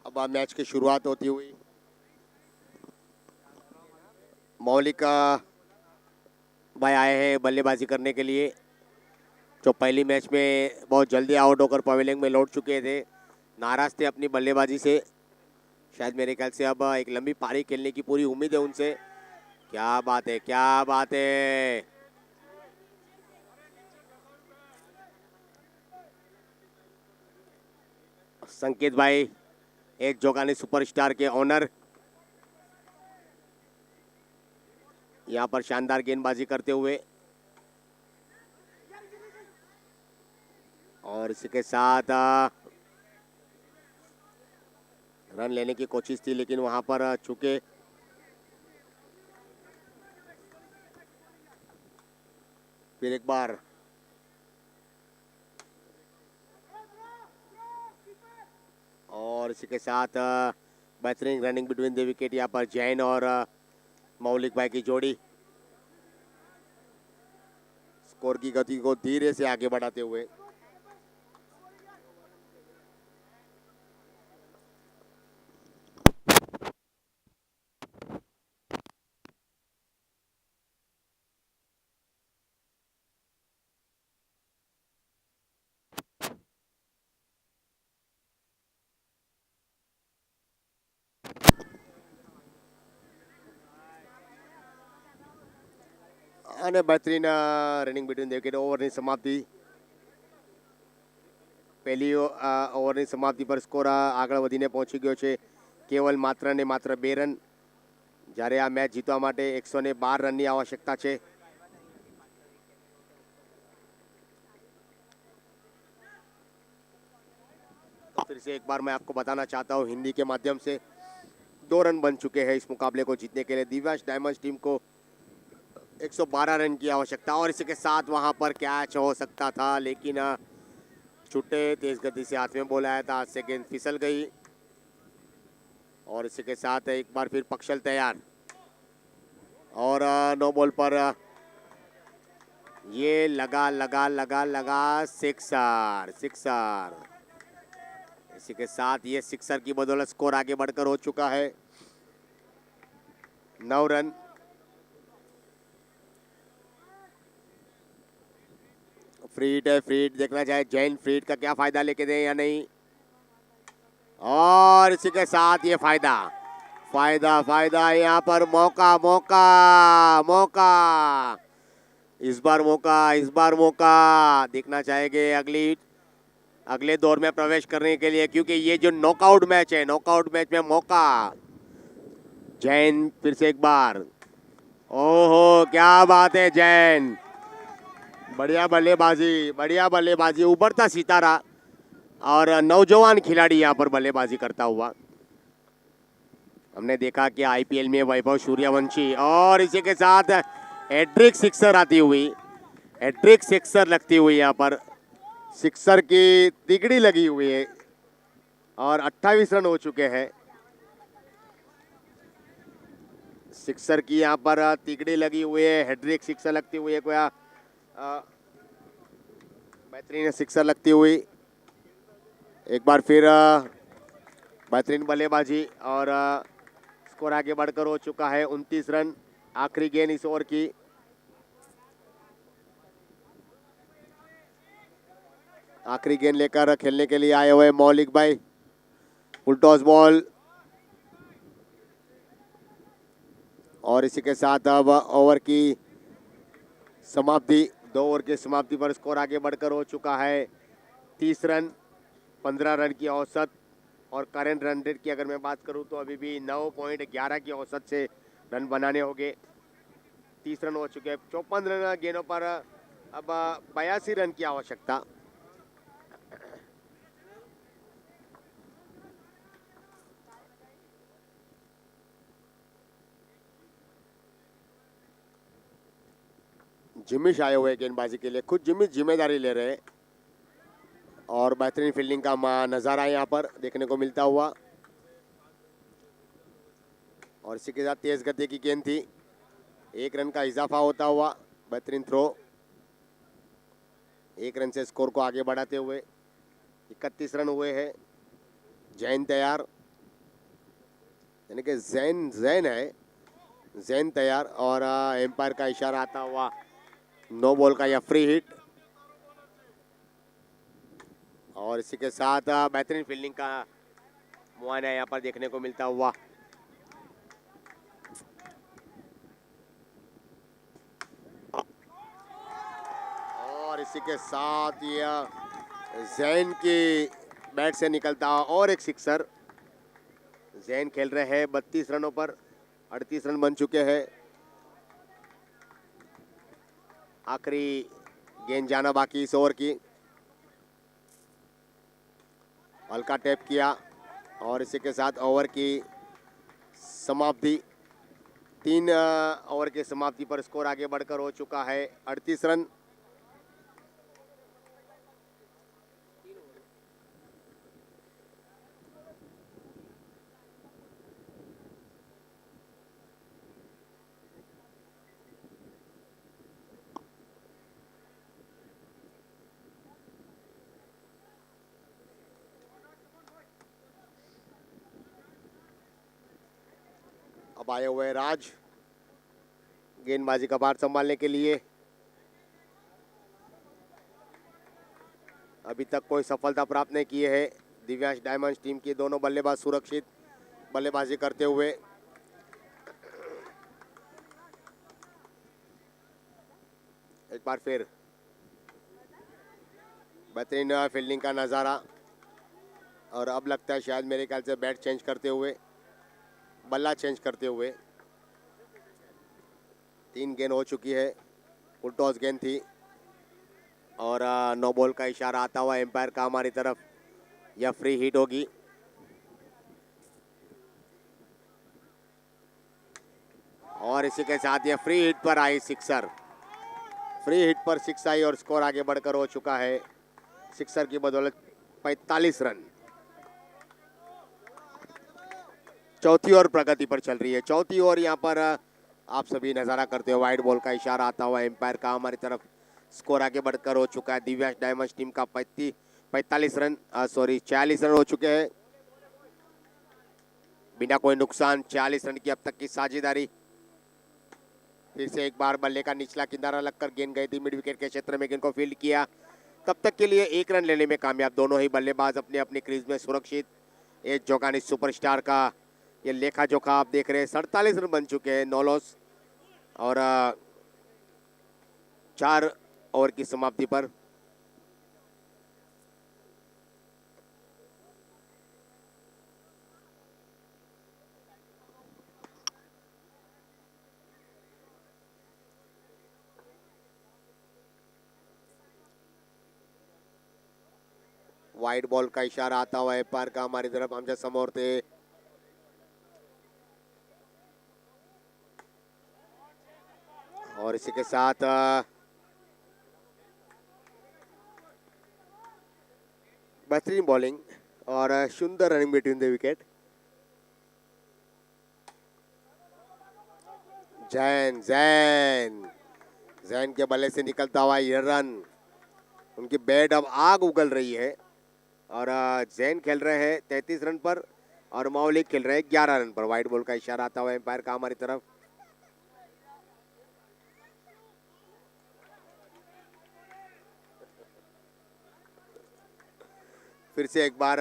अब मैच की शुरुआत होती हुई मौलिक भाई आए हैं बल्लेबाजी करने के लिए, जो पहली मैच में बहुत जल्दी आउट होकर पवेलियन में लौट चुके थे। नाराज थे अपनी बल्लेबाजी से। शायद मेरे ख्याल से अब एक लंबी पारी खेलने की पूरी उम्मीद है उनसे। क्या बात है, क्या बात है। संकेत भाई, एक जोगानी सुपरस्टार के ऑनर, यहां पर शानदार गेंदबाजी करते हुए, और इसी के साथ रन लेने की कोशिश थी लेकिन वहां पर चूके। फिर एक बार और इसी के साथ बेहतरीन रनिंग बिटवीन द विकेट यहाँ पर जैन और मौलिक भाई की जोड़ी स्कोर की गति को धीरे से आगे बढ़ाते हुए। અને બેહતરીન રનિંગ બિટવીન ધ વિકેટ ઓવરની સમાપ્તિ, પહેલી ઓવરની સમાપ્તિ પર સ્કોર આગળ વધીને પહોંચી ગયો છે કેવલ માત્ર ને માત્ર 2 રન, જ્યારે આ મેચ જીતવા માટે 112 રનની આવશ્યકતા છે। फिर से एक बार मैं आपको बताना चाहता हूँ हिंदी के माध्यम से, 2 रन बन चुके हैं इस मुकाबले को जीतने के लिए। दिव्यांश डायमंड्स टीम को 112 रन की आवश्यकता, और इसी के साथ वहां पर कैच हो सकता था लेकिन छुट्टे तेज गति से हाथ में बॉल आया था, हाथ से गेंद फिसल गई। और इसी के साथ एक बार फिर पक्षल तैयार, और नो बॉल पर ये लगा लगा लगा लगा सिक्सर, सिक्सर। इसी के साथ ये सिक्सर की बदौलत स्कोर आगे बढ़कर हो चुका है 9 रन। फ्रीड है, फ्रीड देखना चाहे जैन फ्रीड का क्या फायदा लेके दे या नहीं, और इसी के साथ ये फायदा फायदा फायदा यहाँ पर मौका मौका मौका, इस बार मौका, इस बार मौका देखना चाहेंगे अगले दौर में प्रवेश करने के लिए, क्योंकि ये जो नॉकआउट मैच है, नॉकआउट मैच में मौका। जैन फिर से एक बार, ओहो क्या बात है जैन, बढ़िया बल्लेबाजी, बढ़िया बल्लेबाजी, उभरता सितारा और नौजवान खिलाड़ी यहाँ पर बल्लेबाजी करता हुआ। हमने देखा कि आईपीएल में वैभव सूर्यवंशी, और इसी के साथ हैट्रिक सिक्सर आती हुई, हैट्रिक सिक्सर लगती हुई, यहाँ पर सिक्सर की तिगड़ी लगी हुई है और 28 रन हो चुके हैं। सिक्सर की यहाँ पर तिगड़ी लगी हुई है, हैट्रिक सिक्सर लगती हुई है, कोई बेहतरीन सिक्सर लगती हुई। एक बार फिर बेहतरीन बल्लेबाजी, और स्कोर आगे बढ़कर हो चुका है 29 रन। आखिरी गेंद इस ओवर की, आखिरी गेंद लेकर खेलने के लिए आए हुए मौलिक भाई। फुल टॉस बॉल, और इसी के साथ अब ओवर की समाप्ति, 2 ओवर की समाप्ति पर स्कोर आगे बढ़कर हो चुका है 30 रन, 15 रन की औसत, और करेंट रन रेट की अगर मैं बात करूं तो अभी भी 9.11 की औसत से रन बनाने होंगे। 30 रन हो चुके हैं, 54 रन गेंदों पर अब 82 रन की आवश्यकता। जिमिश आए हुए गेंदबाजी के लिए, खुद जिमिश जिम्मेदारी ले रहे हैं, और बेहतरीन फील्डिंग का नज़ारा यहाँ पर देखने को मिलता हुआ। और इसी के साथ तेज गति की गेंद थी, 1 रन का इजाफा होता हुआ, बेहतरीन थ्रो, 1 रन से स्कोर को आगे बढ़ाते हुए 31 रन हुए हैं। जैन तैयार, यानी कि जैन है, जैन तैयार, और एम्पायर का इशारा आता हुआ नो बॉल का या फ्री हिट। और इसी के साथ बेहतरीन फील्डिंग का मुआयना यहाँ पर देखने को मिलता हुआ। और इसी के साथ यह जैन की बैट से निकलता और एक सिक्सर। जैन खेल रहे हैं 32 रनों पर, 38 रन बन चुके हैं। आखिरी गेंद जाना बाकी इस ओवर की। हल्का टैप किया और इसी के साथ ओवर की समाप्ति। 3 ओवर की समाप्ति पर स्कोर आगे बढ़कर हो चुका है 38 रन। अब आए हुए राज गेंदबाजी का भार संभालने के लिए। अभी तक कोई सफलता प्राप्त नहीं की है दिव्यांश डायमंड्स टीम की। दोनों बल्लेबाज सुरक्षित बल्लेबाजी करते हुए। एक बार फिर बेहतरीन फील्डिंग का नज़ारा। और अब लगता है शायद मेरे ख्याल से बैट चेंज करते हुए, बल्ला चेंज करते हुए। 3 गेंद हो चुकी है, फुल टॉस गेंद थी और नो बॉल का इशारा आता हुआ एम्पायर का हमारी तरफ। यह फ्री हिट होगी। और इसी के साथ यह फ्री हिट पर आई सिक्सर। फ्री हिट पर 6 आई और स्कोर आगे बढ़कर हो चुका है सिक्सर की बदौलत 45 रन। चौथी ओवर प्रगति पर चल रही है। चौथी ओवर यहाँ पर आप सभी नज़ारा करते हो। वाइड बॉल का इशारा आता हुआ एम्पायर का हमारी तरफ। स्कोर आगे बढ़कर हो चुका है दिव्यांश डायमंड्स टीम का 45 रन 46 रन हो चुके हैं बिना कोई नुकसान। 46 रन की अब तक की साझेदारी। फिर से एक बार बल्ले का निचला किनारा लगकर गेंद गई थी मिड विकेट के क्षेत्र में। गेंद को फील्ड किया, तब तक के लिए 1 रन लेने में कामयाब। दोनों ही बल्लेबाज अपने अपनी क्रीज में सुरक्षित। एज जोगानी सुपरस्टार का ये लेखा जोखा आप देख रहे हैं। 47 रन बन चुके हैं, 9 लॉस और 4 ओवर की समाप्ति पर। वाइड बॉल का इशारा आता हुआ है पार का हमारी तरफ आमच्या समोर ते। और इसी के साथ बेहतरीन बॉलिंग और सुंदर running between the wicket. Jain Jain Jain के बल्ले से निकलता हुआ ये रन। उनकी बैट अब आग उगल रही है और जैन खेल रहे हैं 33 रन पर और मौलिक खेल रहे हैं 11 रन पर। वाइड बॉल का इशारा आता हुआ एम्पायर का हमारी तरफ। फिर से एक बार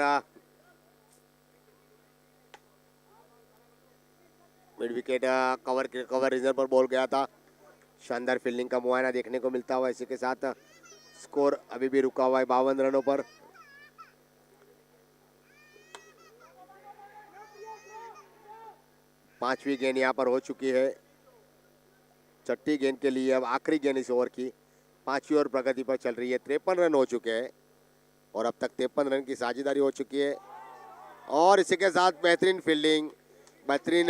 मिड विकेट कवर रीजन पर बॉल गया था। शानदार फील्डिंग का मुआयना देखने को मिलता हुआ। इसी के साथ स्कोर अभी भी रुका हुआ है 52 रनों पर। पांचवी गेंद यहाँ पर हो चुकी है। छठी गेंद के लिए अब आखिरी गेंद इस ओवर की। 5वीं ओवर प्रगति पर चल रही है। 53 रन हो चुके हैं और अब तक 53 रन की साझेदारी हो चुकी है। और इसी के साथ बेहतरीन फील्डिंग, बेहतरीन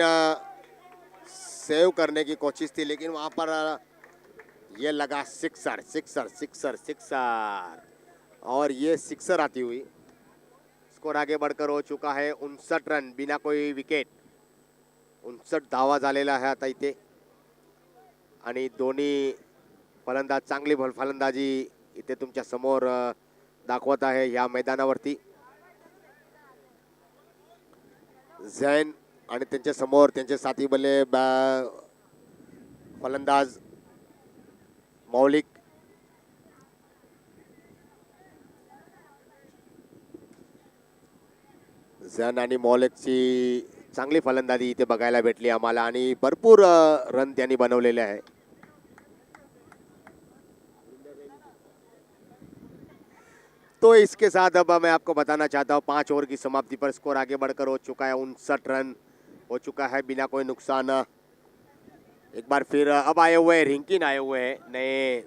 सेव करने की कोशिश थी लेकिन वहां पर ये लगा सिक्सर सिक्सर सिक्सर सिक्सर और ये सिक्सर आती हुई। स्कोर आगे बढ़कर हो चुका है 59 रन बिना कोई विकेट। 59 धावा झालेला आहे आता इथे आणि दोन्ही फलंदाज चांगली फलंदाजी इथे तुमच्या समोर दाखवत आहे या मैदानावरती। जैन आणि त्यांच्या समोर त्यांचे साथी बल्ले फलंदाज मौलिक। झन आणि मॉलिकची चांगली फलंदाजी इथे बघायला भेटली आम्हाला आणि भरपूर रन त्यांनी बनवलेले आहे. तो इसके साथ अब मैं आपको बताना चाहता हूँ 5 ओवर की समाप्ति पर स्कोर आगे बढ़कर हो चुका है 59 रन हो चुका है बिना कोई नुकसान. एक बार फिर अब आए हुए रिंकिन आए हुए हैं, नए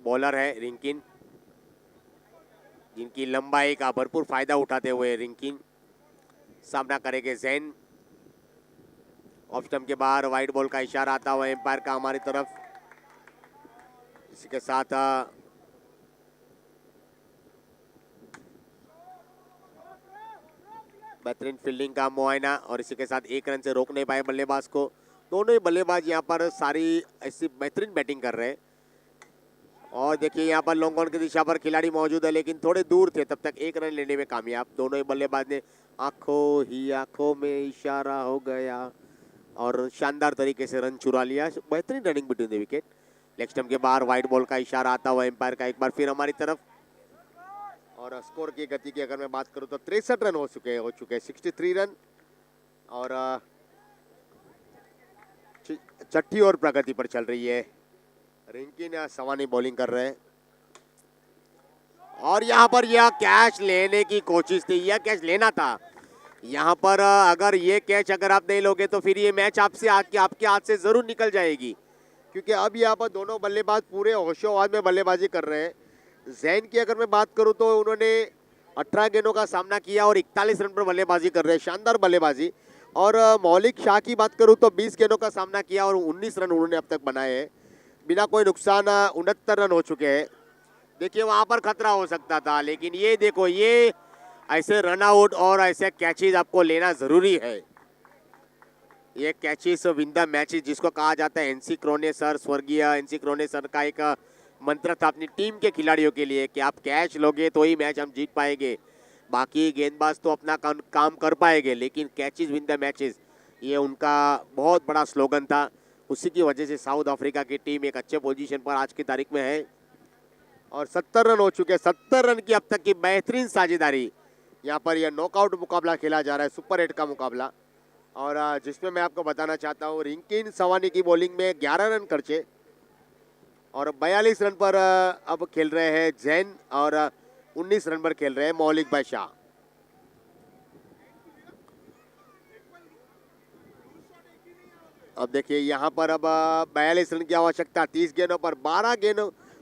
बॉलर है रिंकिन, जिनकी लंबाई का भरपूर फायदा उठाते हुए रिंकिन सामना करेंगे जैन. ऑफ स्टंप के बाहर वाइड बॉल का इशारा आता हुआ एम्पायर का हमारी तरफ. इसी के साथ बेहतरीन फील्डिंग का मुआयना और इसी के साथ 1 रन से रोक नहीं पाए बल्लेबाज को. दोनों ही बल्लेबाज यहाँ पर सारी ऐसी बेहतरीन बैटिंग कर रहे हैं. और देखिए यहाँ पर लॉन्ग ऑन की दिशा पर खिलाड़ी मौजूद है लेकिन थोड़े दूर थे, तब तक 1 रन लेने में कामयाब. दोनों ही बल्लेबाज ने आंखों में इशारा हो गया और शानदार तरीके से रन चुरा लिया. बेहतरीन running between the wicket. Leg stump के बाहर वाइड बॉल का इशारा आता हुआ एम्पायर का एक बार फिर हमारी तरफ. और स्कोर की गति की अगर मैं बात करूं तो 63 रन हो चुके हैं 63 रन. और छठी ओवर प्रगति पर चल रही है. रिंकिन सवानी बॉलिंग कर रहे हैं और यहाँ पर यह कैच लेने की कोशिश थी, यह कैच लेना था. यहाँ पर अगर ये कैच अगर आप नहीं लोगे तो फिर ये मैच आपके हाथ से जरूर निकल जाएगी, क्योंकि अब यहाँ पर दोनों बल्लेबाज पूरे होशो-हवास में बल्लेबाजी कर रहे हैं. जैन की अगर मैं बात करूं तो उन्होंने 18 गेंदों का सामना किया और 41 रन पर बल्लेबाजी कर रहे हैं, शानदार बल्लेबाजी. और मौलिक शाह की बात करूं तो 20 गेंदों का सामना किया और 19 रन उन्होंने अब तक बनाए हैं बिना कोई नुकसान. 69 रन हो चुके हैं. देखिए वहां पर खतरा हो सकता था, लेकिन ये देखो ये ऐसे रन आउट और ऐसे कैचेज आपको लेना जरूरी है. ये कैचेस विन द मैचेस जिसको कहा जाता है. एनसी क्रोने सर, स्वर्गीय एनसी क्रोने सर का एक मंत्र था अपनी टीम के खिलाड़ियों के लिए कि आप कैच लोगे तो ही मैच हम जीत पाएंगे, बाकी गेंदबाज तो अपना काम कर पाएंगे लेकिन कैचेस विन द मैचेस, ये उनका बहुत बड़ा स्लोगन था. उसी की वजह से साउथ अफ्रीका की टीम एक अच्छे पोजीशन पर आज की तारीख में है. और 70 रन हो चुके हैं. 70 रन की अब तक की बेहतरीन साझेदारी. यहाँ पर यह नॉकआउट मुकाबला खेला जा रहा है, सुपर 8 का मुकाबला. और जिसमें मैं आपको बताना चाहता हूँ रिंकिन सवानी की बॉलिंग में 11 रन खर्चे और 42 रन पर अब खेल रहे हैं जैन और 19 रन पर खेल रहे हैं मौलिक बादशाह. अब देखिए यहाँ पर अब 42 रन की आवश्यकता. 30 गेंदों पर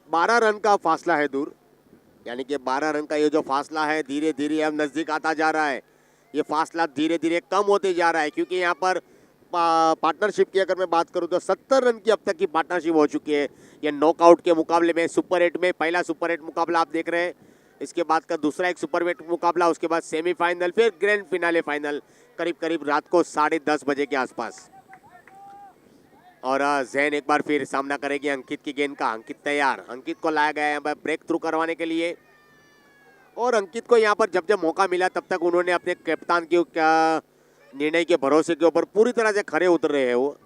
12 रन का फासला है दूर, यानी कि 12 रन का ये जो फासला है धीरे धीरे अब नजदीक आता जा रहा है. ये फासला धीरे धीरे कम होते जा रहा है, क्योंकि यहाँ पर पार्टनरशिप की अगर मैं बात करूं तो 70 रन की अब तक की पार्टनरशिप हो चुकी है. ये नॉकआउट के मुकाबले में सुपर 8 में पहला सुपर 8 मुकाबला आप देख रहे हैं. इसके बाद का दूसरा एक सुपर 8 मुकाबला, उसके बाद सेमीफाइनल, फिर ग्रैंड फिनाले फाइनल करीब करीब रात को 10:30 बजे के आसपास. और जैन एक बार फिर सामना करेगी अंकित की गेंद का. अंकित तैयार. अंकित को लाया गया है यहाँ ब्रेक थ्रू करवाने के लिए. और अंकित को यहाँ पर जब जब मौका मिला तब तक उन्होंने अपने कप्तान के निर्णय के भरोसे के ऊपर पूरी तरह से खरे उतर रहे हैं वो.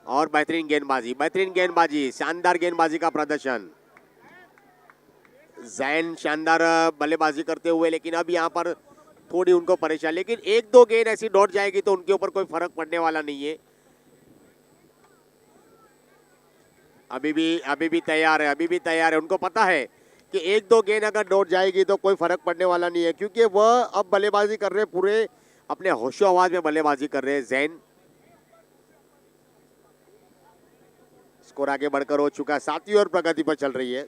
और बेहतरीन गेंदबाजी, शानदार गेंदबाजी का प्रदर्शन. जैन शानदार बल्लेबाजी करते हुए, लेकिन अब यहाँ पर थोड़ी उनको परेशानी, लेकिन 1-2 गेंद ऐसी डॉट जाएगी तो उनके ऊपर कोई फर्क पड़ने वाला नहीं है. अभी भी तैयार है. उनको पता है कि 1-2 गेंद अगर डॉट जाएगी तो कोई फर्क पड़ने वाला नहीं है, क्योंकि वह अब बल्लेबाजी कर रहे हैं, पूरे अपने होशो आवाज में बल्लेबाजी कर रहे हैं जैन. स्कोर आगे बढ़कर हो चुका है. 7वीं ओवर प्रगति पर चल रही है.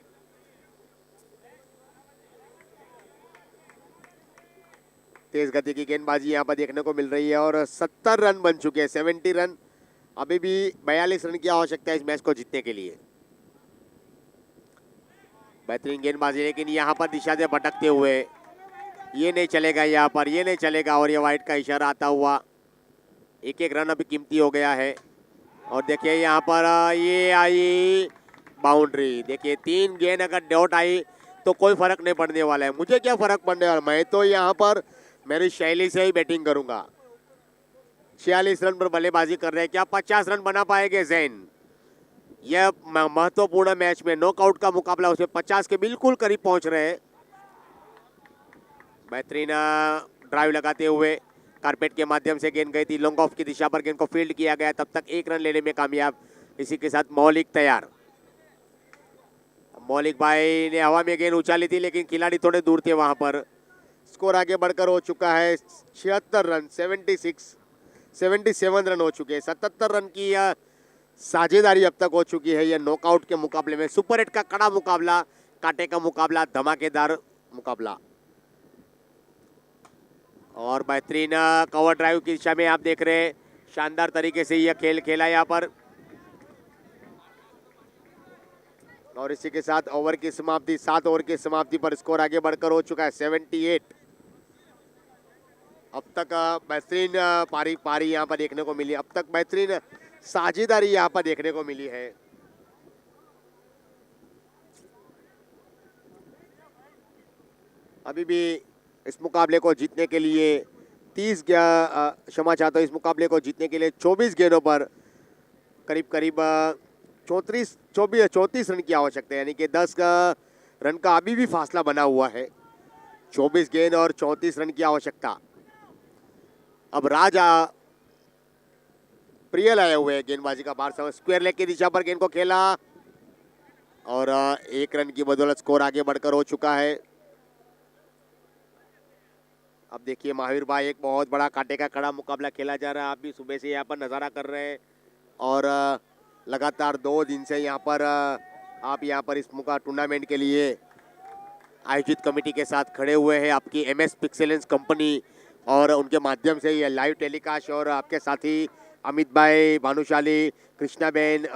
तेज गति की गेंदबाजी यहाँ पर देखने को मिल रही है और 70 रन बन चुके हैं. 70 रन. अभी भी 42 रन की आवश्यकता है इस मैच को जीतने के लिए. बेहतरीन गेंदबाजी, लेकिन यहाँ पर दिशा से भटकते हुए, ये नहीं चलेगा, यहाँ पर ये नहीं चलेगा. और ये वाइड का इशारा आता हुआ. एक रन अभी कीमती हो गया है. और देखिए यहाँ पर ये आई बाउंड्री. देखिए 3 गेंद अगर डॉट आई तो कोई फर्क नहीं पड़ने वाला है. मुझे क्या फर्क पड़ने वाला, मैं तो यहाँ पर मेरी शैली से ही बैटिंग करूंगा. 46 रन पर बल्लेबाजी कर रहे हैं. क्या 50 रन बना पाएंगे जैन? यह महत्वपूर्ण मैच में नॉकआउट का मुकाबला, उसमें 50 के बिल्कुल करीब पहुंच रहे हैं. बेहतरीन ड्राइव लगाते हुए कारपेट के माध्यम से गेंद गई थी लॉन्ग ऑफ की दिशा पर, गेंद को फील्ड किया गया, तब तक 1 रन लेने में कामयाब। इसी के साथ मौलिक तैयार। मौलिक भाई ने हवा में गेंद उछाली थी लेकिन खिलाड़ी थोड़े दूर थे वहां पर। स्कोर आगे बढ़कर हो चुका है 76 रन, 77 रन हो चुके हैं। 77 रन की साझेदारी अब तक हो चुकी है। यह नॉकआउट के मुकाबले में सुपर 8 का कड़ा मुकाबला, कांटे का मुकाबला, धमाकेदार मुकाबला। और बेहतरीन कवर ड्राइव की दिशा में आप देख रहे हैं, शानदार तरीके से यह खेल खेला यहाँ पर। और इसी के साथ ओवर की समाप्ति, 7 ओवर की समाप्ति पर स्कोर आगे बढ़कर हो चुका है 78। अब तक बेहतरीन पारी यहाँ पर देखने को मिली। अब तक बेहतरीन साझेदारी यहाँ पर देखने को मिली है। अभी भी इस मुकाबले को जीतने के लिए 30 क्षमा चाहता हूँ, इस मुकाबले को जीतने के लिए 24 गेंदों पर करीब 34 रन की आवश्यकता है, यानी कि 10 रन का अभी भी फासला बना हुआ है। 24 गेंद और 34 रन की आवश्यकता। अब राजा प्रियल आए हुए हैं गेंदबाजी का बार, स्क्वायर लेग की दिशा पर गेंद को खेला और 1 रन की बदौलत स्कोर आगे बढ़कर हो चुका है। अब देखिए महावीर भाई, एक बहुत बड़ा कांटे का कड़ा मुकाबला खेला जा रहा है। आप भी सुबह से यहाँ पर नज़ारा कर रहे हैं और लगातार 2 दिन से यहाँ पर आप यहाँ पर इस टूर्नामेंट के लिए आयोजित कमेटी के साथ खड़े हुए हैं। आपकी MS पिक्सेलेंस कंपनी और उनके माध्यम से ये लाइव टेलीकास्ट, और आपके साथी अमित भाई, भानुशाली, कृष्णा बहन,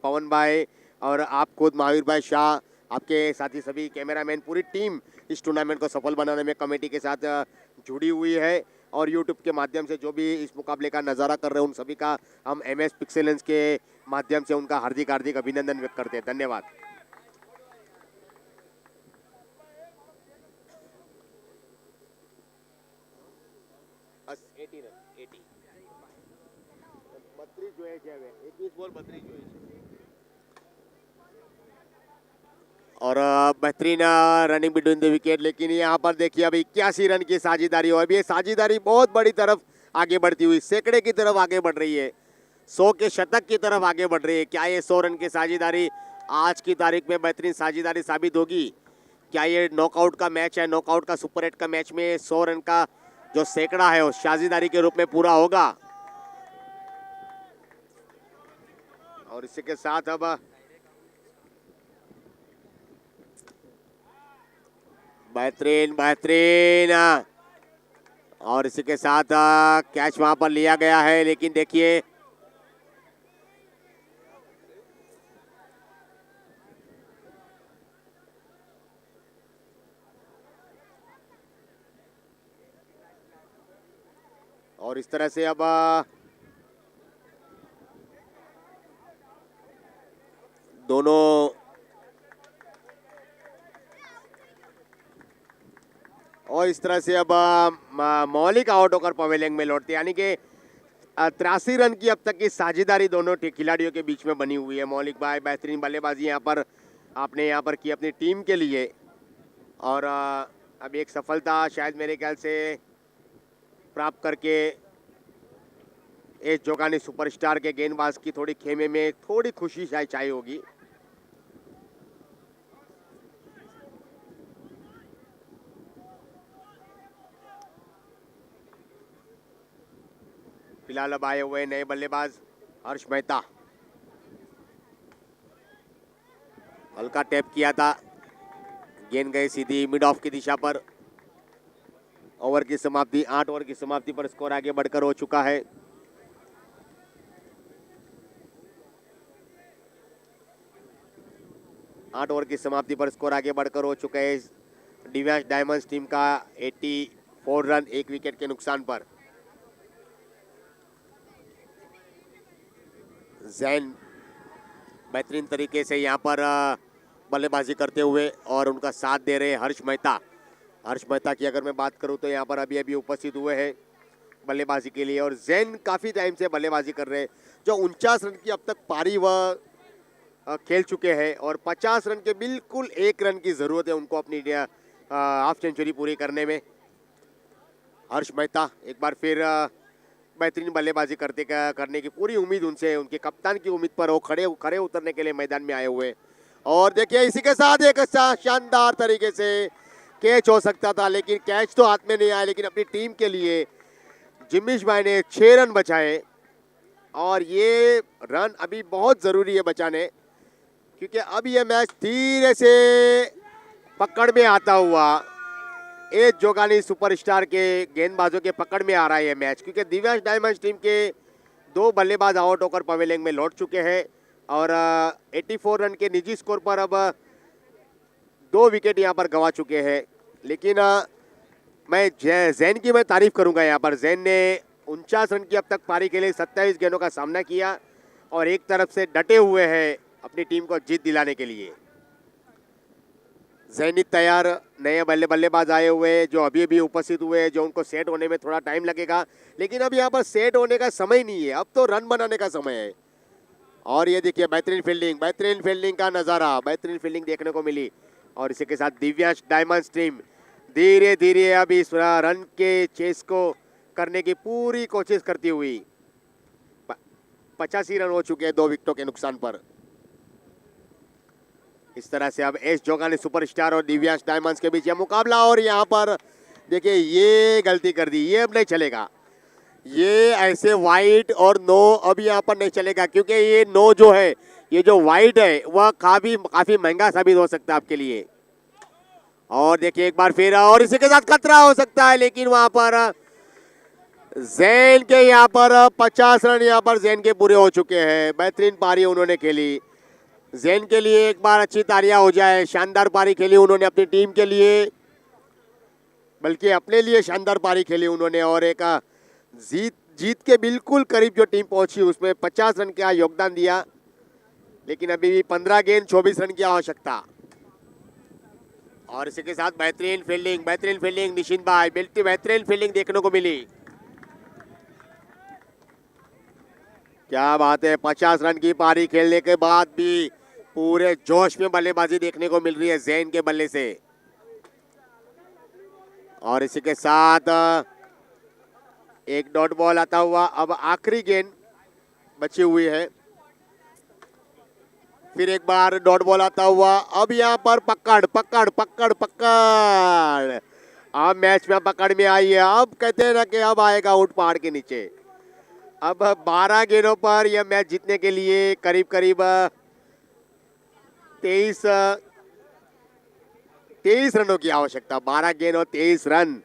पवन भाई और आप खुद महावीर भाई शाह, आपके साथी सभी कैमरामैन, पूरी टीम इस टूर्नामेंट को सफल बनाने में कमेटी के साथ जुड़ी हुई है। और यूट्यूब के माध्यम से जो भी इस मुकाबले का नज़ारा कर रहे हैं उन सभी का हम MS पिक्सेलेंस के माध्यम से उनका हार्दिक अभिनंदन व्यक्त करते हैं। धन्यवाद। और बेहतरीन रनिंग बिटवीन द विकेट, लेकिन यहाँ पर देखिए अब 81 रन की साझेदारी हो। अभी ये साझेदारी बहुत बड़ी तरफ आगे बढ़ती हुई सैकड़े की तरफ आगे बढ़ रही है, 100 के शतक की तरफ आगे बढ़ रही है। क्या ये 100 रन की साझेदारी आज की तारीख में बेहतरीन साझेदारी साबित होगी? क्या ये नॉकआउट का मैच है, नॉकआउट का सुपर 8 का मैच में 100 रन का जो सैकड़ा है वो साझेदारी के रूप में पूरा होगा? और इसी के साथ अब बेहतरीन और इसी के साथ कैच वहां पर लिया गया है, लेकिन देखिए और इस तरह से अब दोनों और इस तरह से अब मौलिक आउट होकर पवेलियन में लौटते, यानी कि 83 रन की अब तक की साझेदारी दोनों खिलाड़ियों के बीच में बनी हुई है। मौलिक भाई बेहतरीन बल्लेबाजी यहाँ पर आपने यहाँ पर की अपनी टीम के लिए, और अब एक सफलता शायद मेरे ख्याल से प्राप्त करके एस जोगानी सुपरस्टार के गेंदबाज की थोड़ी खेमे में थोड़ी खुशी शायद चाहिए होगी। फिलहाल अब आए हुए नए बल्लेबाज हर्ष मेहता, हल्का टैप किया था, गेंद गई सीधी मिड ऑफ की दिशा पर। ओवर की समाप्ति, 8 ओवर की समाप्ति पर स्कोर आगे बढ़कर हो चुका है 8 ओवर की समाप्ति पर स्कोर आगे बढ़कर हो चुका है दिव्यांश डायमंड्स टीम का 84 रन 1 विकेट के नुकसान पर। जैन बेहतरीन तरीके से यहाँ पर बल्लेबाजी करते हुए और उनका साथ दे रहे हर्ष मेहता की अगर मैं बात करूँ तो यहाँ पर अभी उपस्थित हुए हैं बल्लेबाजी के लिए, और जैन काफ़ी टाइम से बल्लेबाजी कर रहे हैं। जो 49 रन की अब तक पारी वह खेल चुके हैं और 50 रन के बिल्कुल 1 रन की ज़रूरत है उनको अपनी हाफ सेंचुरी पूरी करने में। हर्ष मेहता एक बार फिर बेहतरीन बल्लेबाजी करने की पूरी उम्मीद उनसे, उनके कप्तान की उम्मीद पर वो खड़े उतरने के लिए मैदान में आए हुए। और देखिए इसी के साथ एक शानदार तरीके से कैच हो सकता था, लेकिन कैच तो हाथ में नहीं आया, लेकिन अपनी टीम के लिए जिम्मिश भाई ने 6 रन बचाए। और ये रन अभी बहुत ज़रूरी है बचाने, क्योंकि अब ये मैच धीरे से पकड़ में आता हुआ एस जोगानी सुपरस्टार के गेंदबाजों के पकड़ में आ रहा है ये मैच, क्योंकि दिव्यांश डायमंड्स टीम के 2 बल्लेबाज आउट होकर पवेलियन में लौट चुके हैं और 84 रन के निजी स्कोर पर अब 2 विकेट यहाँ पर गंवा चुके हैं। लेकिन मैं जैन की तारीफ करूंगा यहाँ पर। जैन ने 49 रन की अब तक पारी के लिए 27 गेंदों का सामना किया और एक तरफ से डटे हुए हैं अपनी टीम को जीत दिलाने के लिए। जैनित तैयार, नए बल्लेबाज आए हुए जो अभी उपस्थित हुए, जो उनको सेट होने में थोड़ा टाइम लगेगा, लेकिन अब यहाँ पर सेट होने का समय नहीं है, अब तो रन बनाने का समय है। और ये देखिए बेहतरीन फील्डिंग का नज़ारा, बेहतरीन फील्डिंग देखने को मिली। और इसी के साथ दिव्यांश डायमंड्स टीम धीरे धीरे अब इस रन के चेस को करने की पूरी कोशिश करती हुई 85 रन हो चुके हैं 2 विकेटों के नुकसान पर। इस तरह से अब एस जोगानी सुपरस्टार और दिव्यांश डायमंड्स के बीच यह मुकाबला। और यहाँ पर देखिए ये गलती कर दी, ये अब नहीं चलेगा, ये ऐसे वाइड और नो अब यहाँ पर नहीं चलेगा, क्योंकि ये नो जो है, ये जो वाइड है वह काफी महंगा साबित हो सकता है आपके लिए। और देखिए एक बार फिर, और इसी के साथ खतरा हो सकता है, लेकिन वहां पर जैन के यहाँ पर 50 रन यहाँ पर जैन के पूरे हो चुके हैं। बेहतरीन पारी उन्होंने खेली, जैन के लिए एक बार अच्छी तालियां हो जाए। शानदार पारी खेली उन्होंने अपनी टीम के लिए, बल्कि अपने लिए शानदार पारी खेली उन्होंने। और एक जीत के बिल्कुल करीब जो टीम पहुंची उसमें 50 रन का योगदान दिया, लेकिन अभी भी 15 गेंद 24 रन की आवश्यकता। और इसी के साथ बेहतरीन फील्डिंग निशिंत भाई, बेहतरीन फील्डिंग देखने को मिली। क्या बात है, 50 रन की पारी खेलने के बाद भी पूरे जोश में बल्लेबाजी देखने को मिल रही है जैन के बल्ले से। और इसी के साथ एक डॉट बॉल आता हुआ, अब आखिरी गेंद बची हुई है, फिर एक बार डॉट बॉल आता हुआ। अब यहाँ पर पकड़ अब मैच में पकड़ में आई है। अब कहते हैं ना कि अब आएगा ऊंट पहाड़ के नीचे। अब 12 गेंदों पर यह मैच जीतने के लिए करीब 23 रनों की आवश्यकता। 12 गेंद और 23 रन,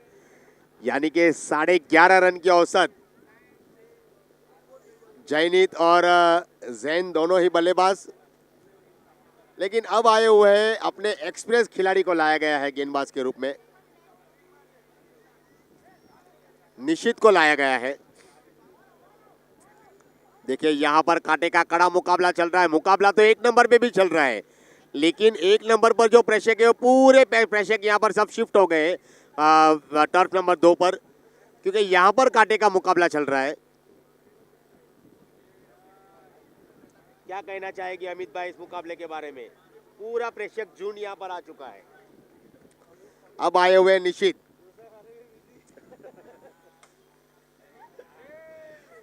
यानी कि 11.5 रन की औसत। जैनित और जैन दोनों ही बल्लेबाज, लेकिन अब आए हुए हैं अपने एक्सपीरियंस खिलाड़ी को लाया गया है गेंदबाज के रूप में, निशित को लाया गया है। देखिए यहाँ पर कांटे का कड़ा मुकाबला चल रहा है। मुकाबला तो 1 नंबर पे भी चल रहा है, लेकिन 1 नंबर पर जो प्रेक्षक है वो पूरे प्रेक्षक यहाँ पर सब शिफ्ट हो गए टर्फ नंबर 2 पर, क्योंकि यहाँ पर कांटे का मुकाबला चल रहा है। क्या कहना चाहेगी अमित भाई इस मुकाबले के बारे में? पूरा प्रेक्षक जून यहाँ पर आ चुका है। अब आए हुए निशित,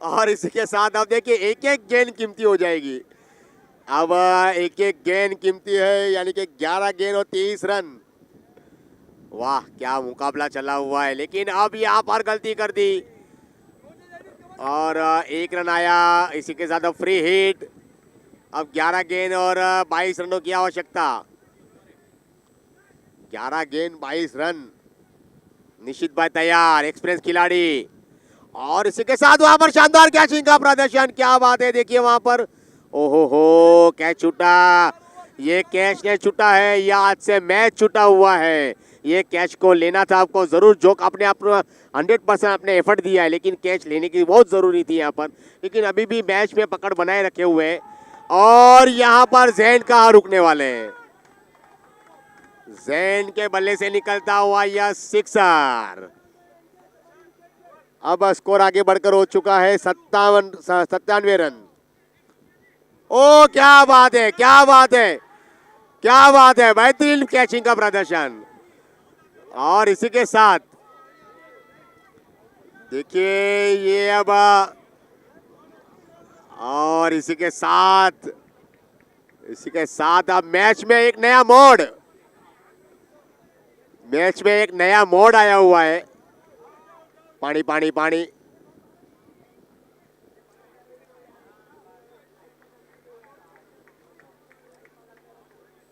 और इसके साथ अब देखिए एक एक गेंद कीमती हो जाएगी। अब एक एक गेंद कीमती है, यानी कि 11 गेंद और 23 रन। वाह क्या मुकाबला चला हुआ है, लेकिन अब यहाँ पर गलती कर दी और 1 रन आया। इसी के साथ अब फ्री हिट। अब 11 गेंद और 22 रनों की आवश्यकता। 11 गेंद 22 रन। निशित भाई तैयार, एक्सपीरियंस खिलाड़ी। और इसी के साथ वहां पर शानदार कैचिंग का प्रदर्शन, क्या बात है। देखिए वहां पर ओहो हो कैच छूटा। ये कैच नहीं छूटा है, यह आज से मैच छूटा हुआ है। ये कैच को लेना था आपको जरूर, जो आपने 100% अपने एफर्ट दिया है, लेकिन कैच लेने की बहुत जरूरी थी यहाँ पर। लेकिन अभी भी मैच में पकड़ बनाए रखे हुए हैं। और यहाँ पर जैन कहाँ रुकने वाले हैं। जैन के बल्ले से निकलता हुआ यह सिक्सर। अब स्कोर आगे बढ़कर हो चुका है 97 रन। ओ क्या बात है, क्या बात है, क्या बात है, बेहतरीन कैचिंग का प्रदर्शन। और इसी के साथ देखिए ये अब और इसी के साथ अब मैच में एक नया मोड़ आया हुआ है। पानी पानी पानी।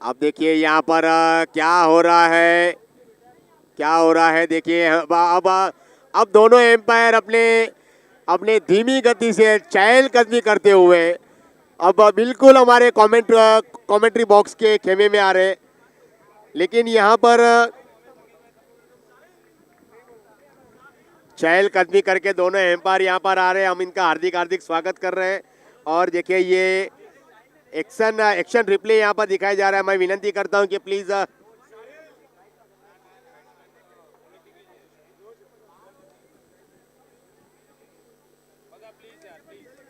अब देखिए यहाँ पर क्या हो रहा है, क्या हो रहा है। देखिए अब दोनों एम्पायर अपने अपने धीमी गति से चहलकदमी करते हुए अब बिल्कुल हमारे कमेंट्री बॉक्स के खेमे में आ रहे। लेकिन यहाँ पर चहलकदमी करके दोनों एम्पायर यहाँ पर आ रहे हैं। हम इनका हार्दिक हार्दिक स्वागत कर रहे हैं। और देखिए ये एक्शन रिप्ले यहाँ पर दिखाया जा रहा है। मैं विनती करता हूँ कि प्लीज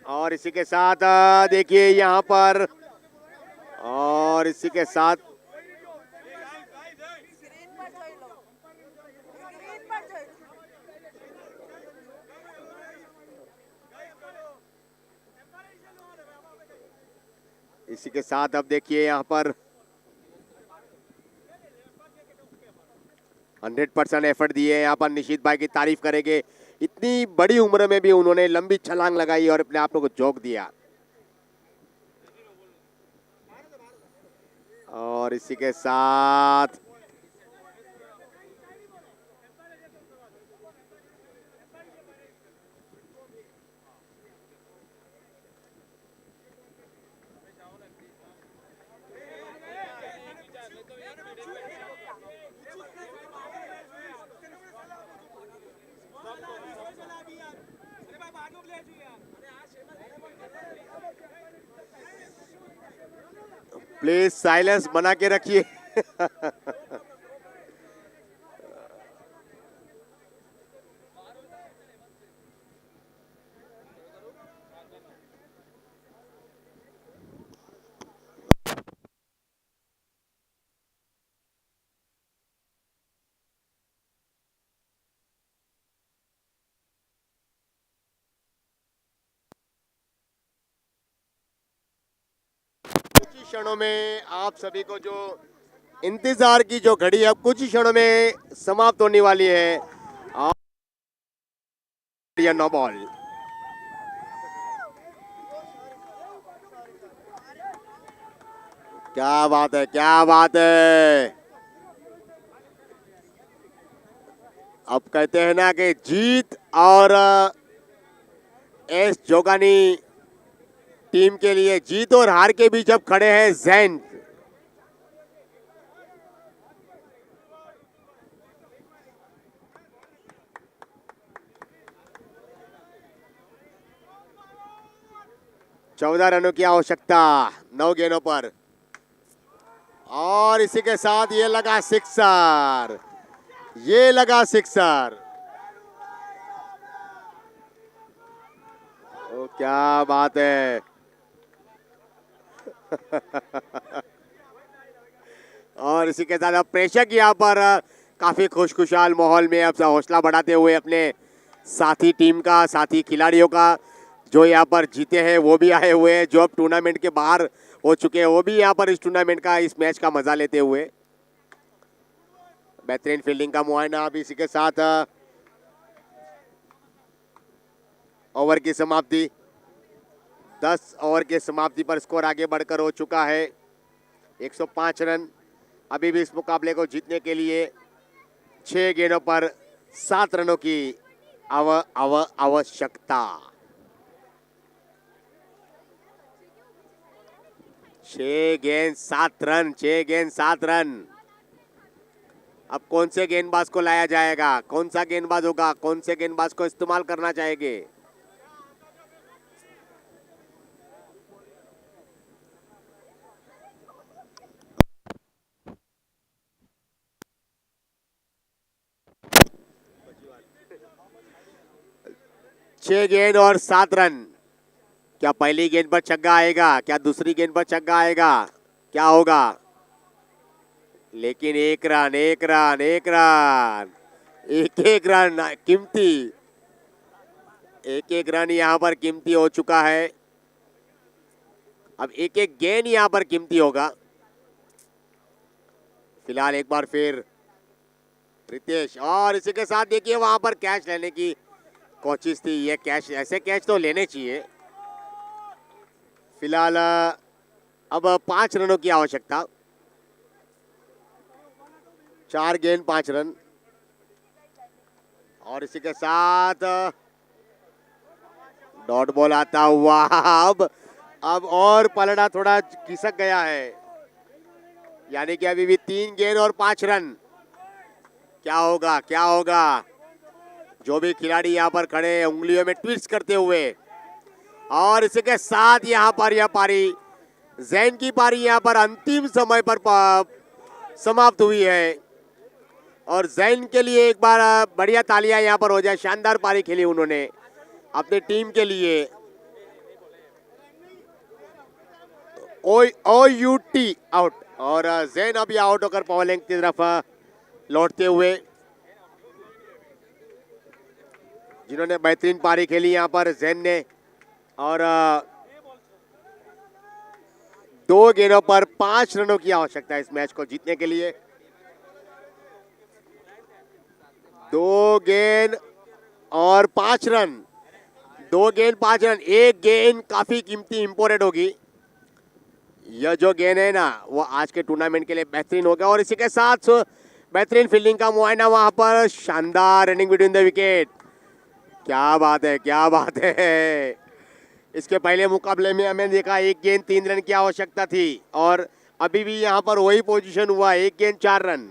और इसी के साथ देखिए यहाँ पर और इसी के साथ अब देखिए यहाँ पर 100% एफर्ट दिए। यहाँ पर निशित भाई की तारीफ करेंगे। इतनी बड़ी उम्र में भी उन्होंने लंबी छलांग लगाई और अपने आप को झोंक दिया। और इसी के साथ प्लीज साइलेंस बना के रखिए। कुछ ही क्षणों में आप सभी को जो इंतजार की जो घड़ी अब कुछ ही क्षणों में समाप्त होने वाली है। और नो बॉल। क्या बात है, क्या बात है। अब कहते हैं ना कि जीत और एस जोगानी टीम के लिए जीत और हार के बीच अब खड़े हैं जैन। चौदह रनों की आवश्यकता 9 गेंदों पर। और इसी के साथ ये लगा सिक्सर, ये लगा सिक्सर। ओ क्या बात है। और इसी के साथ अब प्रेक्षक यहाँ पर काफी खुशखुशाल माहौल में अब हौसला बढ़ाते हुए अपने साथी टीम का, साथी खिलाड़ियों का जो यहाँ पर जीते हैं वो भी आए हुए हैं, जो अब टूर्नामेंट के बाहर हो चुके हैं वो भी यहाँ पर इस टूर्नामेंट का, इस मैच का मजा लेते हुए। बेहतरीन फील्डिंग का मुआयना। अब इसी के साथ ओवर की समाप्ति, 10 ओवर की समाप्ति पर स्कोर आगे बढ़कर हो चुका है 105 रन। अभी भी इस मुकाबले को जीतने के लिए 6 गेंदों पर 7 रनों की आवश्यकता। 6 गेंद 7 रन, 6 गेंद 7 रन। अब कौन से गेंदबाज को लाया जाएगा, कौन सा गेंदबाज होगा, कौन से गेंदबाज को इस्तेमाल करना चाहेंगे। छह गेंद और 7 रन। क्या पहली गेंद पर छक्का आएगा, क्या दूसरी गेंद पर छक्का आएगा, क्या होगा। लेकिन एक रन, एक रन, एक रन, एक एक रन कीमती। एक एक रन यहाँ पर कीमती हो चुका है। अब एक एक गेंद यहाँ पर कीमती होगा। फिलहाल एक बार फिर रितेश, और इसी के साथ देखिए वहां पर कैच लेने की कोशिश थी। ये कैच, ऐसे कैच तो लेने चाहिए। फिलहाल अब 5 रनों की आवश्यकता। 4 गेंद 5 रन। और इसी के साथ डॉट बॉल आता हुआ। अब और पलड़ा थोड़ा खिसक गया है, यानी कि अभी भी 3 गेंद और 5 रन। क्या होगा, क्या होगा? जो भी खिलाड़ी यहाँ पर खड़े हैं उंगलियों में ट्विस्ट करते हुए। और इसी के साथ यहाँ पर यह पारी, जैन की पारी यहाँ पर अंतिम समय पर समाप्त हुई है। और जैन के लिए एक बार बढ़िया तालियां यहाँ पर हो जाए। शानदार पारी खेली उन्होंने अपनी टीम के लिए। OUT आउट, और जैन अभी आउट होकर पावर लेंथ की तरफ लौटते हुए, जिन्होंने बेहतरीन पारी खेली यहाँ पर जैन ने। और 2 गेंदों पर 5 रनों की आवश्यकता है इस मैच को जीतने के लिए। 2 गेंद और 5 रन। 2 गेंद 5 रन। एक गेंद काफी कीमती इंपोर्टेड होगी। यह जो गेंद है ना वो आज के टूर्नामेंट के लिए बेहतरीन होगा। और इसी के साथ बेहतरीन फील्डिंग का मुआयना वहां पर। शानदार रनिंग बिटवीन द विकेट। क्या बात है, क्या बात है। इसके पहले मुकाबले में हमें देखा 1 गेंद 3 रन की आवश्यकता थी, और अभी भी यहां पर वही पोजीशन हुआ, 1 गेंद 4 रन।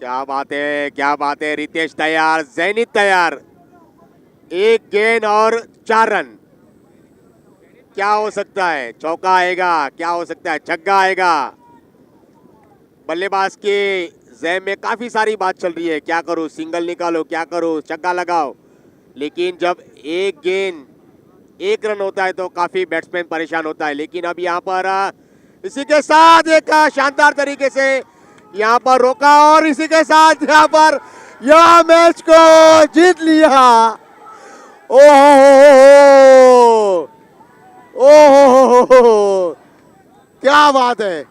क्या बात है, क्या बात है। रितेश तैयार, जैनित तैयार। 1 गेंद और 4 रन। क्या हो सकता है? चौका आएगा? क्या हो सकता है? छक्का आएगा? बल्लेबाज के जहन में काफी सारी बात चल रही है, क्या करूं, सिंगल निकालो, क्या करूं, छक्का लगाओ। लेकिन जब 1 गेंद 1 रन होता है तो काफी बैट्समैन परेशान होता है। लेकिन अब यहाँ पर इसी के साथ एक शानदार तरीके से यहाँ पर रोका, और इसी के साथ यहाँ पर यह मैच को जीत लिया। ओहो, ओहो, क्या बात है,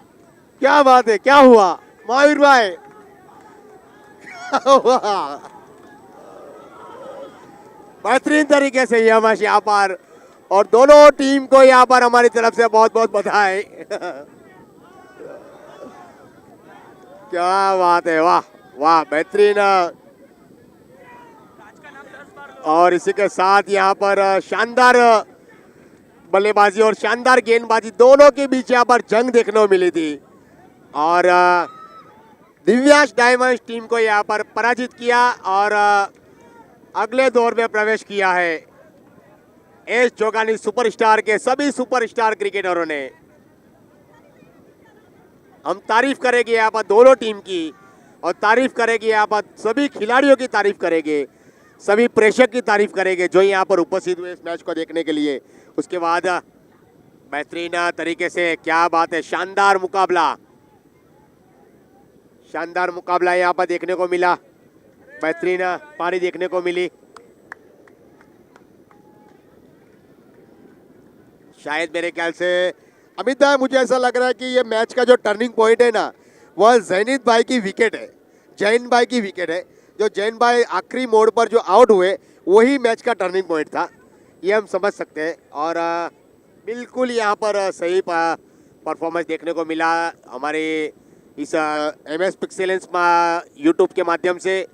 क्या बात है। क्या हुआ महावीर भाई? बेहतरीन तरीके से यह मैच यहाँ पर, और दोनों टीम को यहाँ पर हमारी तरफ से बहुत बहुत बधाई। क्या बात है, वाह वाह, बेहतरीन। और इसी के साथ यहाँ पर शानदार बल्लेबाजी और शानदार गेंदबाजी दोनों के बीच यहाँ पर जंग देखने को मिली थी। और दिव्यांश डायमंड्स टीम को यहाँ पर पराजित किया और अगले दौर में प्रवेश किया है एस जोगानी सुपरस्टार के सभी सुपरस्टार क्रिकेटरों ने। हम तारीफ करेंगे यहाँ पर दोनों टीम की, और तारीफ करेंगे यहाँ पर सभी खिलाड़ियों की तारीफ करेंगे, सभी प्रेक्षक की तारीफ करेंगे जो यहाँ पर उपस्थित हुए इस मैच को देखने के लिए। उसके बाद बेहतरीन तरीके से, क्या बात है, शानदार मुकाबला, शानदार मुकाबला यहाँ पर देखने को मिला, बेहतरीन पारी देखने को मिली। शायद मेरे ख्याल से अमित भाई, मुझे ऐसा लग रहा है कि ये मैच का जो टर्निंग पॉइंट है ना, वह जैनित भाई की विकेट है, जैन भाई की विकेट है। जो जैन भाई आखिरी मोड़ पर जो आउट हुए वही मैच का टर्निंग पॉइंट था, ये हम समझ सकते हैं। और बिल्कुल यहाँ पर सही परफॉर्मेंस देखने को मिला हमारे इस MS पिक्सेलेंस यूट्यूब के माध्यम से।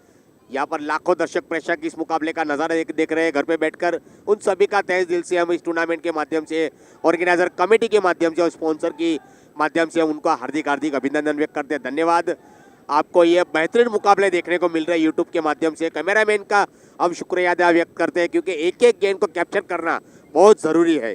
यहाँ पर लाखों दर्शक प्रेक्षक इस मुकाबले का नज़ारा देख रहे हैं घर पे बैठकर। उन सभी का तहे दिल से हम इस टूर्नामेंट के माध्यम से, ऑर्गेनाइजर कमेटी के माध्यम से और स्पॉन्सर की माध्यम से उनका हार्दिक हार्दिक अभिनंदन व्यक्त करते हैं। धन्यवाद। आपको ये बेहतरीन मुकाबले देखने को मिल रहे हैं यूट्यूब के माध्यम से। कैमरामैन का हम शुक्रिया अदा व्यक्त करते हैं, क्योंकि एक एक गेंद को कैप्चर करना बहुत ज़रूरी है।